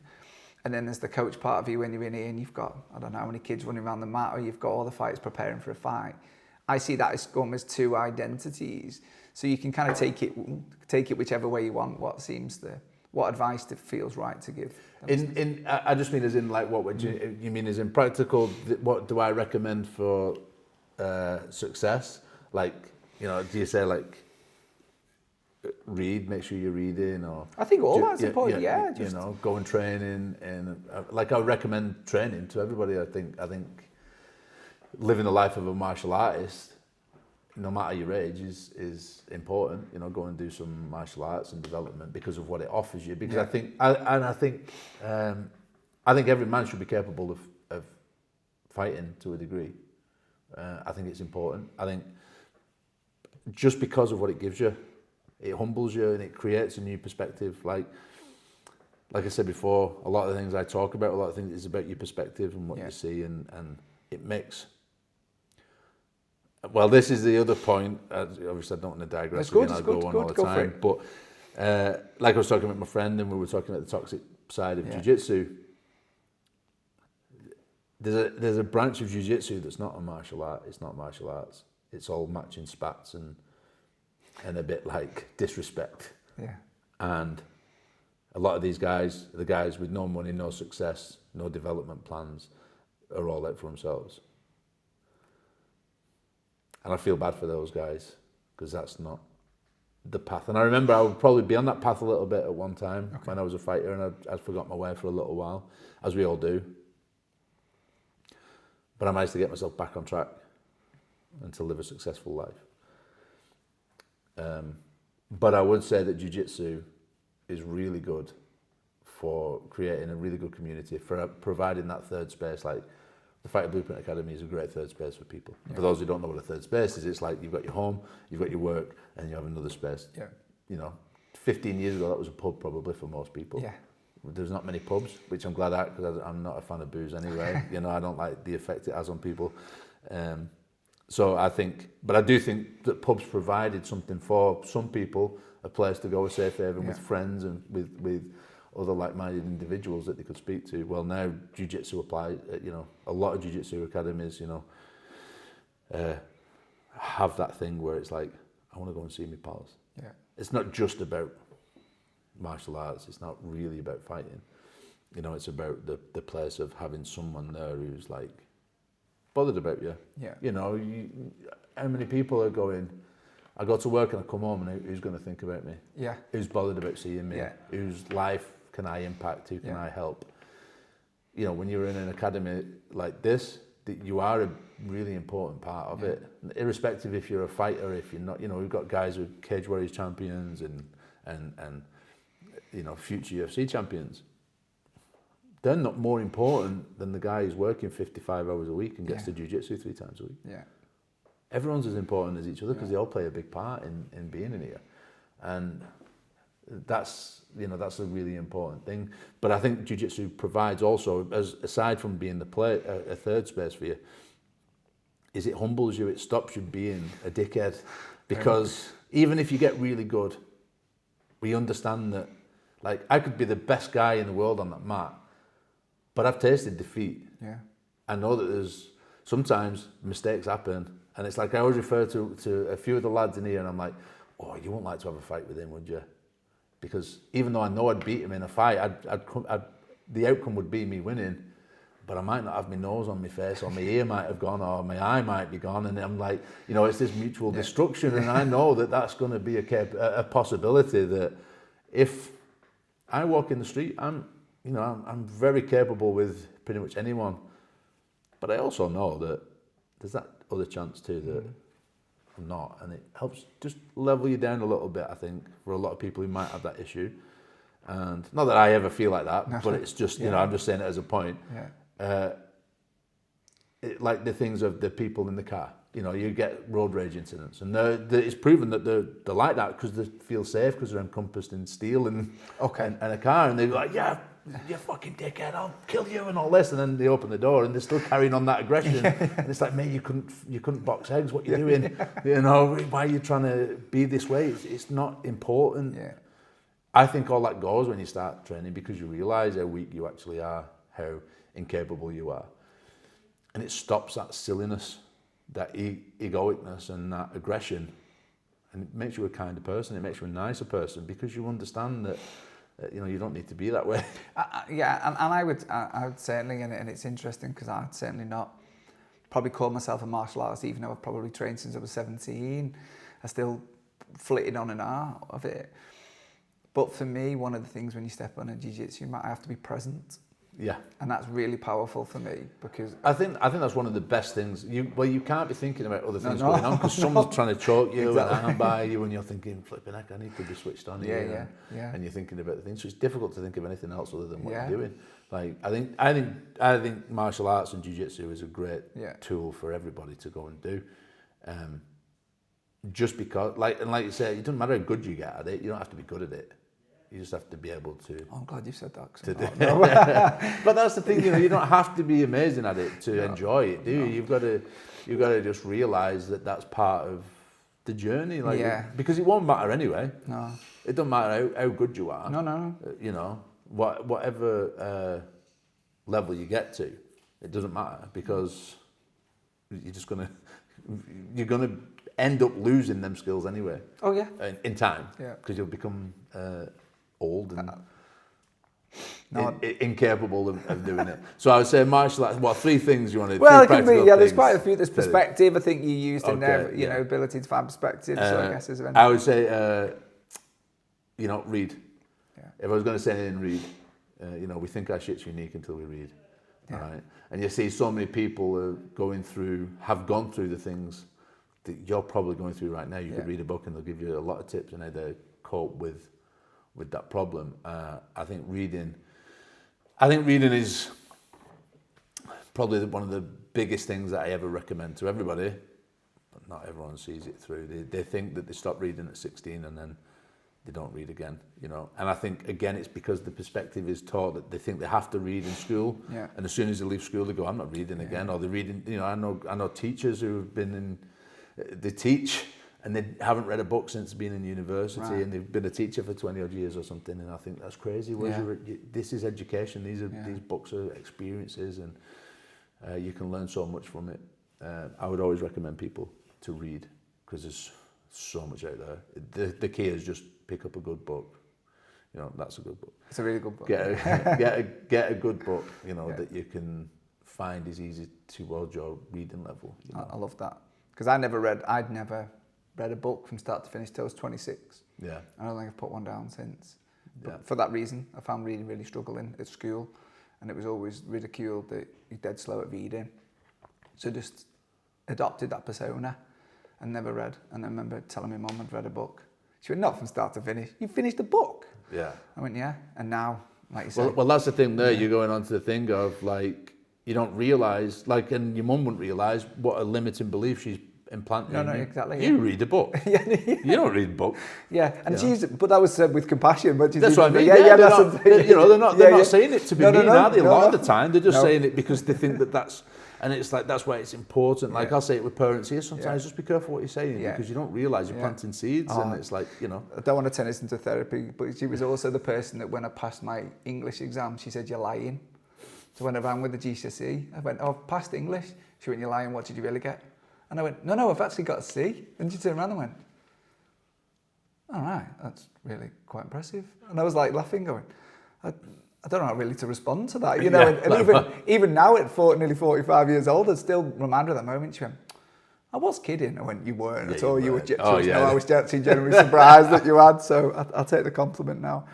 And then there's the coach part of you when you're in here and you've got, I don't know how many kids running around the mat, or you've got all the fighters preparing for a fight. I see that as almost 2 identities. So you can kind of take it whichever way you want. What advice feels right to give? I just mean as in, like, what would you mean as in practical? What do I recommend for success? Like, you know, do you say like make sure you're reading, or I think all that's important. Yeah, you know, go and train in like, I recommend training to everybody. I think living the life of a martial artist, no matter your age, is important. You know, go and do some martial arts and development because of what it offers you. Because I think every man should be capable of fighting to a degree. I think it's important. I think just because of what it gives you, it humbles you and it creates a new perspective. Like I said before, a lot of the things I talk about, a lot of things is about your perspective and what you see, and it makes. Well, this is the other point. Obviously, I don't want to digress again. I'll go on all the time. But like I was talking with my friend, and we were talking about the toxic side of jiu-jitsu. There's a branch of jiu-jitsu that's not a martial art. It's not martial arts. It's all matching spats and a bit like disrespect. Yeah. And a lot of these guys, the guys with no money, no success, no development plans, are all out for themselves. And I feel bad for those guys, because that's not the path. And I remember I would probably be on that path a little bit at one time when I was a fighter, and I'd forgot my way for a little while, as we all do. But I managed to get myself back on track and to live a successful life. But I would say that jiu-jitsu is really good for creating a really good community, for providing that third space. Like the Fighter Blueprint Academy is a great third space for people. Yeah. For those who don't know what a third space is, it's like you've got your home, you've got your work, and you have another space. Yeah. You know, 15 years ago, that was a pub probably for most people. Yeah. There's not many pubs, which I'm glad at, because I'm not a fan of booze anyway. You know, I don't like the effect it has on people. So I do think that pubs provided something for some people, a place to go, a safe haven with friends and with other like-minded individuals that they could speak to. Well, now jiu-jitsu applies, you know, a lot of jiu-jitsu academies, you know, have that thing where it's like, I want to go and see my pals. Yeah. It's not just about martial arts, it's not really about fighting. You know, it's about the place of having someone there who's like bothered about you. Yeah. You know, how many people are going, I go to work and I come home and who's going to think about me? Yeah. Who's bothered about seeing me? Yeah. Whose life can I impact? Who can I help? You know, when you're in an academy like this, you are a really important part of it. Irrespective if you're a fighter, if you're not, you know, we've got guys who are Cage Warriors champions and you know, future UFC champions. They're not more important than the guy who's working 55 hours a week and gets to jiu-jitsu 3 times a week. Yeah. Everyone's as important as each other because they all play a big part in being in here. And that's, you know, that's a really important thing. But I think jiu-jitsu provides also, as aside from being a third space for you, is it humbles you, it stops you being a dickhead. Because even if you get really good, we understand that, like, I could be the best guy in the world on that mat, but I've tasted defeat. Yeah. I know that there's sometimes mistakes happen, and it's like I always refer to a few of the lads in here, and I'm like, oh, you wouldn't like to have a fight with him, would you? Because even though I know I'd beat him in a fight, the outcome would be me winning, but I might not have my nose on my face, or my ear might have gone, or my eye might be gone, and I'm like, you know, it's this mutual destruction, and I know that that's going to be a possibility that if I walk in the street, I'm very capable with pretty much anyone, but I also know that there's that other chance too that I'm not, and it helps just level you down a little bit, I think, for a lot of people who might have that issue. And not that I ever feel like that, but it's just, you know, I'm just saying it as a point. Yeah. Like the things of the people in the car, you know, you get road rage incidents, and it's proven that they're like that because they feel safe because they're encompassed in steel and a car, and they're like, yeah, you fucking dickhead, I'll kill you and all this, and then they open the door and they're still carrying on that aggression. And it's like, mate, you couldn't box eggs, what are you doing? You know, why are you trying to be this way? It's not important. Yeah. I think all that goes when you start training, because you realise how weak you actually are, how incapable you are. And it stops that silliness, that egoicness and that aggression. And it makes you a kinder person, it makes you a nicer person, because you understand that you know, you don't need to be that way. And I would certainly, and it's interesting because I'd certainly not probably call myself a martial artist, even though I've probably trained since I was 17. I still flitted on and out of it. But for me, one of the things when you step on a jiu-jitsu mat, I have to be present. Yeah. And that's really powerful for me, because I think that's one of the best things. You can't be thinking about other things going on, because someone's trying to choke you and arm by you, and you're thinking, flipping heck, I need to be switched on here. And you're thinking about the things. So it's difficult to think of anything else other than what you're doing. Like I think martial arts and jiu-jitsu is a great tool for everybody to go and do. Just because, like you say, it doesn't matter how good you get at it. You don't have to be good at it. You just have to be able to. Oh, I'm glad you said that. But that's the thing, you know. You don't have to be amazing at it to enjoy it, do you? You've got to just realise that that's part of the journey, like, because it won't matter anyway. No, it doesn't matter how good you are. No. You know, whatever level you get to, it doesn't matter, because you're gonna end up losing them skills anyway. Oh yeah. In time, because you'll become old and incapable of doing it. So I would say martial arts. What 3 things you want to? Well, it can be. Yeah, there's quite a few. There's perspective. I think you used in there. You yeah. know, ability to find perspective. So I guess there's. I would say, read. Yeah. If I was going to say anything, read. We think our shit's unique until we read. Yeah. Right? And you see so many people have gone through the things that you're probably going through right now. You could read a book and they'll give you a lot of tips on how to cope with that problem. I think reading is probably one of the biggest things that I ever recommend to everybody, but not everyone sees it through. They think that they stop reading at 16 and then they don't read again, And I think, again, it's because the perspective is taught that they think they have to read in school. Yeah. And as soon as they leave school, they go, I'm not reading again. Or they're reading, I know teachers who have been they teach and they haven't read a book since being in university, and they've been a teacher for 20 odd years or something. And I think that's crazy. This is education. These books are experiences, and you can learn so much from it. I would always recommend people to read because there's so much out there. The key is just pick up a good book. That's a good book. It's a really good book. Get a good book. That you can find is easy towards your reading level. I love that because I'd never read a book from start to finish till I was 26. Yeah. I don't think I've put one down since. But for that reason, I found reading really struggling at school, and it was always ridiculed that you're dead slow at reading. So just adopted that persona and never read. And I remember telling my mum I'd read a book. She went, not from start to finish. You finished a book? Yeah. I went, yeah. And now, like you say. Well, that's the thing there. You're going on to the thing of you don't realise, and your mum wouldn't realise what a limiting belief she's implanting. No, exactly. You read a book. You don't read a book. Yeah, and but that was said with compassion. But that's what I mean. Yeah, they're not saying it to be mean, are they? A lot of the time, they're just saying it because they think that's. And it's that's why it's important. I'll say it with parents here sometimes, just be careful what you're saying because you don't realise you're planting seeds and it's I don't want to turn this into therapy, but she was also the person that when I passed my English exam, she said, you're lying. So when I ran with the GCSE, I went, oh, I've passed English. She went, you're lying, what did you really get? And I went, no, I've actually got a C. And she turned around and went, all right, that's really quite impressive. And I was laughing, going, I don't know how really to respond to that, and even now at nearly 45 years old, I still remind her of that moment. She went, I was kidding. I went, you weren't at all. You were. I was actually genuinely surprised that you had, so I'll take the compliment now.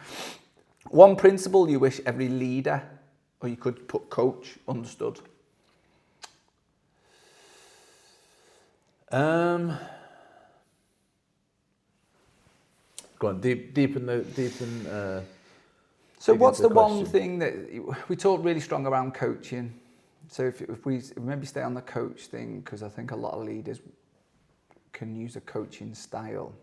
One principle you wish every leader, or you could put coach, understood? Go on, deepen. So what's the one thing that we talk really strong around coaching? So if we maybe stay on the coach thing, because I think a lot of leaders can use a coaching style.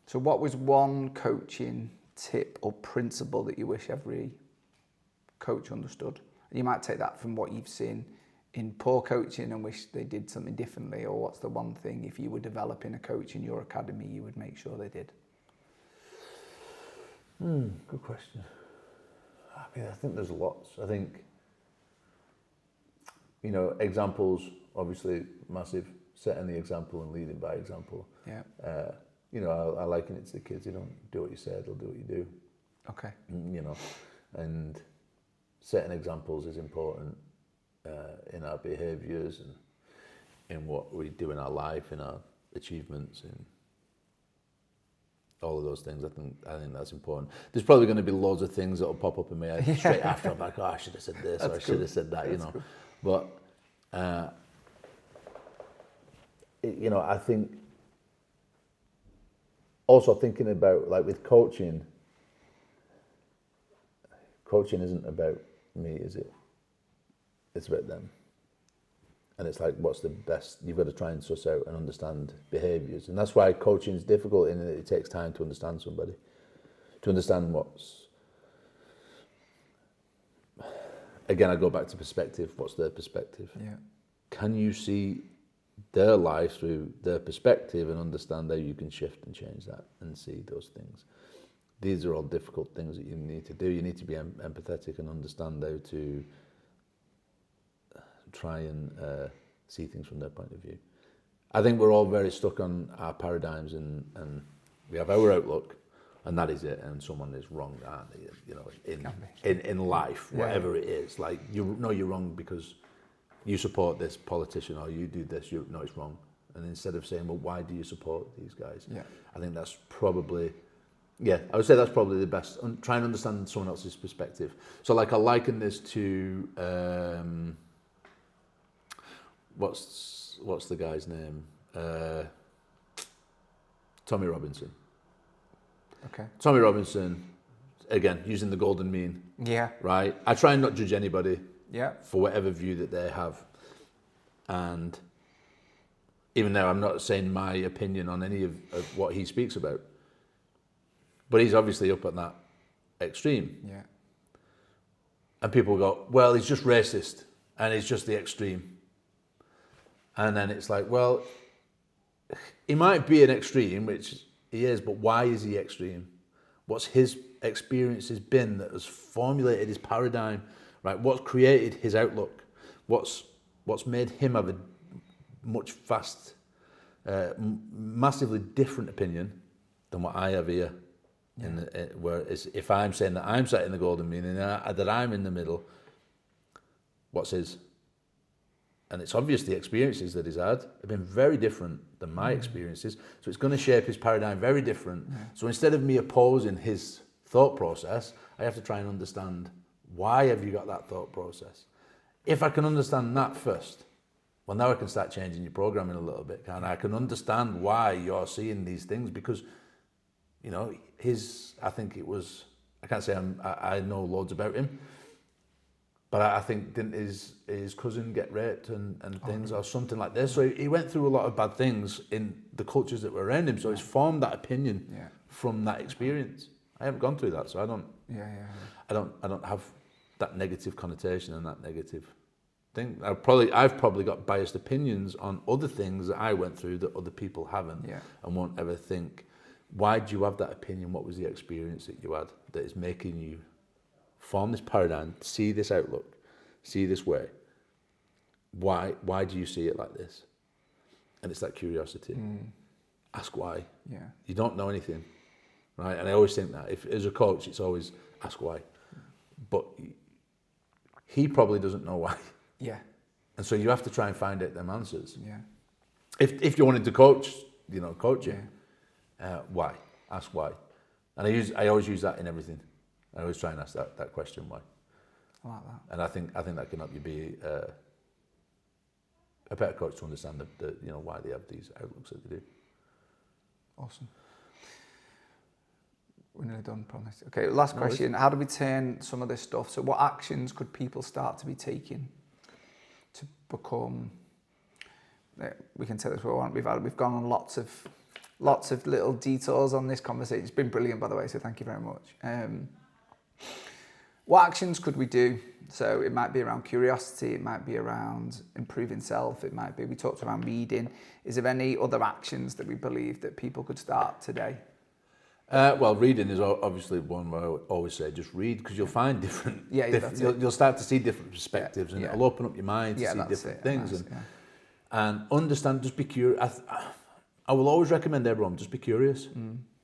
So what was one coaching tip or principle that you wish every coach understood? You might take that from what you've seen in poor coaching and wish they did something differently, or what's the one thing if you were developing a coach in your academy you would make sure they did? Good question. I think there's lots. I think, examples, obviously massive, setting the example and leading by example. Yeah. I liken it to the kids. You don't do what you say, they'll do what you do. Okay. And setting examples is important in our behaviours and in what we do in our life, in our achievements, in all of those things. I think that's important. There's probably going to be loads of things that will pop up in my head straight after. I'm like, I should have said this, or I should have said that, Cool. But, I think also thinking about, with coaching isn't about me, is it? It's about them. And it's what's the best? You've got to try and suss out and understand behaviours. And that's why coaching is difficult in that it takes time to understand somebody. To understand again, I go back to perspective. What's their perspective? Yeah. Can you see their life through their perspective and understand how you can shift and change that and see those things? These are all difficult things that you need to do. You need to be empathetic and understand how to try and see things from their point of view. I think we're all very stuck on our paradigms and we have our outlook and that is it, and someone is wrong, aren't they? You know, Can in life, whatever it is, like you're wrong because you support this politician or you do this, no, it's wrong. And instead of saying, well, why do you support these guys? Yeah. I think that's probably, I would say that's probably the best. Try and understand someone else's perspective. So like I liken this to, what's the guy's name? Tommy Robinson. Okay. Tommy Robinson, again, using the golden mean. Yeah. Right? I try and not judge anybody for whatever view that they have. And even though I'm not saying my opinion on any of what he speaks about, but he's obviously up at that extreme. Yeah. And people go, well, he's just racist and it's just the extreme. And then it's like, well, he might be an extreme, which he is, but why is he extreme? What's his experiences been that has formulated his paradigm, right? What's created his outlook? What's made him have a much massively different opinion than what I have here? Whereas if I'm saying that I'm sat in the golden mean and that I'm in the middle, what's his? And it's obvious the experiences that he's had have been very different than my experiences. So it's going to shape his paradigm very different. Yeah. So instead of me opposing his thought process, I have to try and understand, why have you got that thought process? If I can understand that first, well, now I can start changing your programming a little bit. And I can understand why you're seeing these things, because, you know, I think it was, I can't say I know loads about him, but I think didn't his cousin get raped and things or something like this. So he went through a lot of bad things in the cultures that were around him. So he's formed that opinion from that experience. I haven't gone through that, so I don't. I don't have that negative connotation and that negative thing. I've probably got biased opinions on other things that I went through that other people haven't, and won't ever think. Why do you have that opinion? What was the experience that you had that is making you form this paradigm, see this outlook, see this way? Why do you see it like this? And it's that curiosity. Ask why. Yeah. You don't know anything, right? And I always think that if as a coach, it's always ask why. But he probably doesn't know why. Yeah. And so you have to try and find out them answers. Yeah. If you wanted to coach you, why? Ask why. And I always use that in everything. I always try and ask that question, why. I like that. And I think that can help you be a better coach to understand why they have these outlooks that they do. Awesome. We're nearly done, promise. Okay, last question. How do we turn some of this stuff? So what actions could people start to be taking to become, we can take this where we want, we've gone on lots of little details on this conversation. It's been brilliant, by the way, so thank you very much. What actions could we do? So it might be around curiosity, it might be around improving self, it might be, we talked around reading. Is there any other actions that we believe that people could start today? Well, reading is obviously one where I always say just read, because you'll find different. You'll start to see different perspectives, and it'll open up your mind to see different things, and understand. Just be curious. I will always recommend everyone just be curious.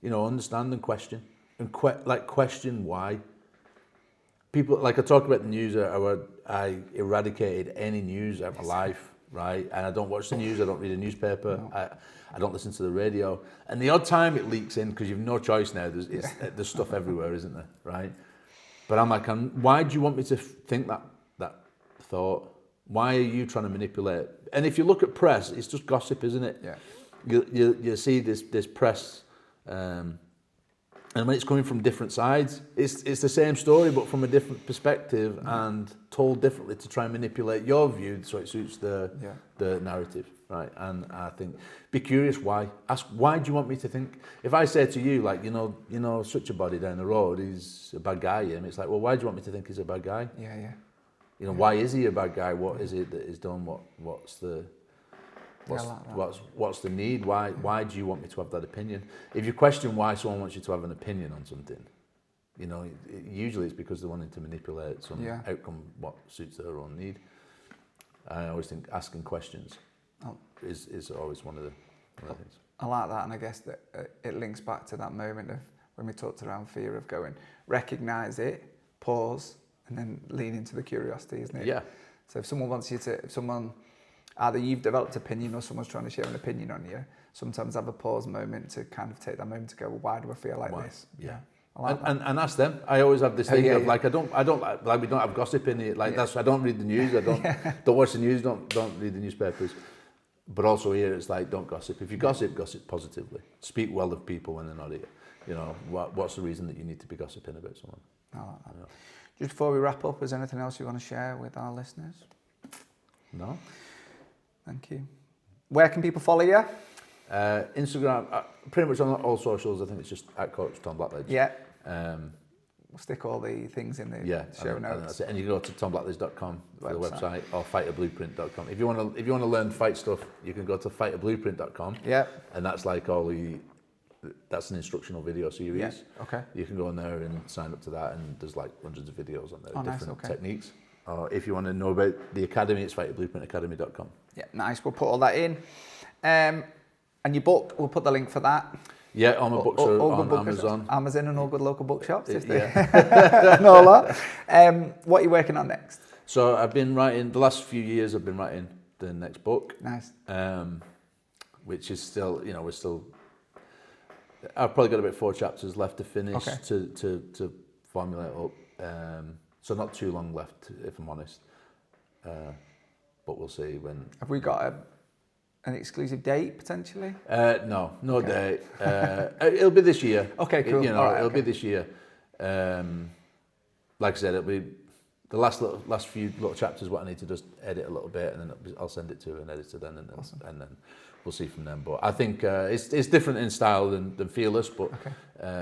Understand and question, and question why. People, like I talked about the news, I eradicated any news out of my life, right? And I don't watch the news. I don't read a newspaper. No. I don't listen to the radio. And the odd time it leaks in, because you've no choice now. There's stuff everywhere, isn't there? Right? But I'm like, why do you want me to think that thought? Why are you trying to manipulate? And if you look at press, it's just gossip, isn't it? Yeah. You see this press, and when it's coming from different sides, it's the same story, but from a different perspective and told differently to try and manipulate your view so it suits the narrative, right? And I think, be curious why. Ask, why do you want me to think? If I say to you, like, such a body down the road, he's a bad guy, and it's like, well, why do you want me to think he's a bad guy? Yeah. Why is he a bad guy? What is it that he's done? What's the need? Why do you want me to have that opinion? If you question why someone wants you to have an opinion on something, usually it's because they're wanting to manipulate some outcome what suits their own need. I always think asking questions is always one of the things. I like that, and I guess that it links back to that moment of when we talked around fear of going, recognise it, pause, and then lean into the curiosity, isn't it? Yeah. So if someone wants you to, either you've developed opinion or someone's trying to share an opinion on you, sometimes have a pause moment to kind of take that moment to go, well, why do I feel like this? Yeah. I like and ask them. I always have this thing of yeah. like, I don't like we don't have gossip in it. Like that's, I don't read the news. I don't watch the news. Don't read the newspapers. But also here, it's like, don't gossip. If you gossip positively. Speak well of people when they're not here. You know, what's the reason that you need to be gossiping about someone? I like that. Just before we wrap up, is there anything else you want to share with our listeners? No. Thank you. Where can people follow you? Instagram, pretty much on all socials. I think it's just at Coach Tom Blackledge. Yeah. We'll stick all the things in the show notes. And that's it. And you can go to tomblackledge.com for the website, or fighterblueprint.com. If you want to learn fight stuff, you can go to fighterblueprint.com. Yeah. And that's like that's an instructional video series. Yeah. Okay. You can go on there and sign up to that, and there's like hundreds of videos on there, different nice, techniques. Or if you want to know about the academy, it's fighterblueprintacademy.com. Yeah, nice. We'll put all that in. And your book, we'll put the link for that. Yeah, all my books are on Amazon. Amazon and all good local bookshops. Yeah. And all that. What are you working on next? So I've been writing, the last few years I've been writing the next book. Nice. Which is still, we're still, I've probably got about 4 chapters left to finish, to formulate up. So not too long left, if I'm honest. But we'll see when. Have we got an exclusive date potentially? No date. It'll be this year. Okay, cool. It'll be this year. Like I said, it'll be the last few little chapters. What I need to just edit a little bit, and then I'll send it to an editor then, and then we'll see from them. But I think it's different in style than Fearless, but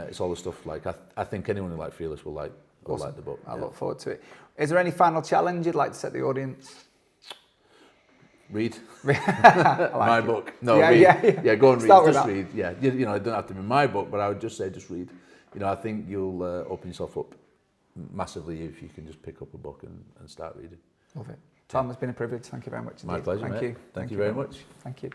it's all the stuff like I think anyone who likes Fearless will like the book. I look forward to it. Is there any final challenge you'd like to set the audience? Read my book. No, read. Yeah, go and read. Just read. Yeah, it don't have to be my book, but I would just say just read. I think you'll open yourself up massively if you can just pick up a book and start reading. Love it. Tom, it's been a privilege. Thank you very much. My pleasure, mate. Thank you very much. Thank you.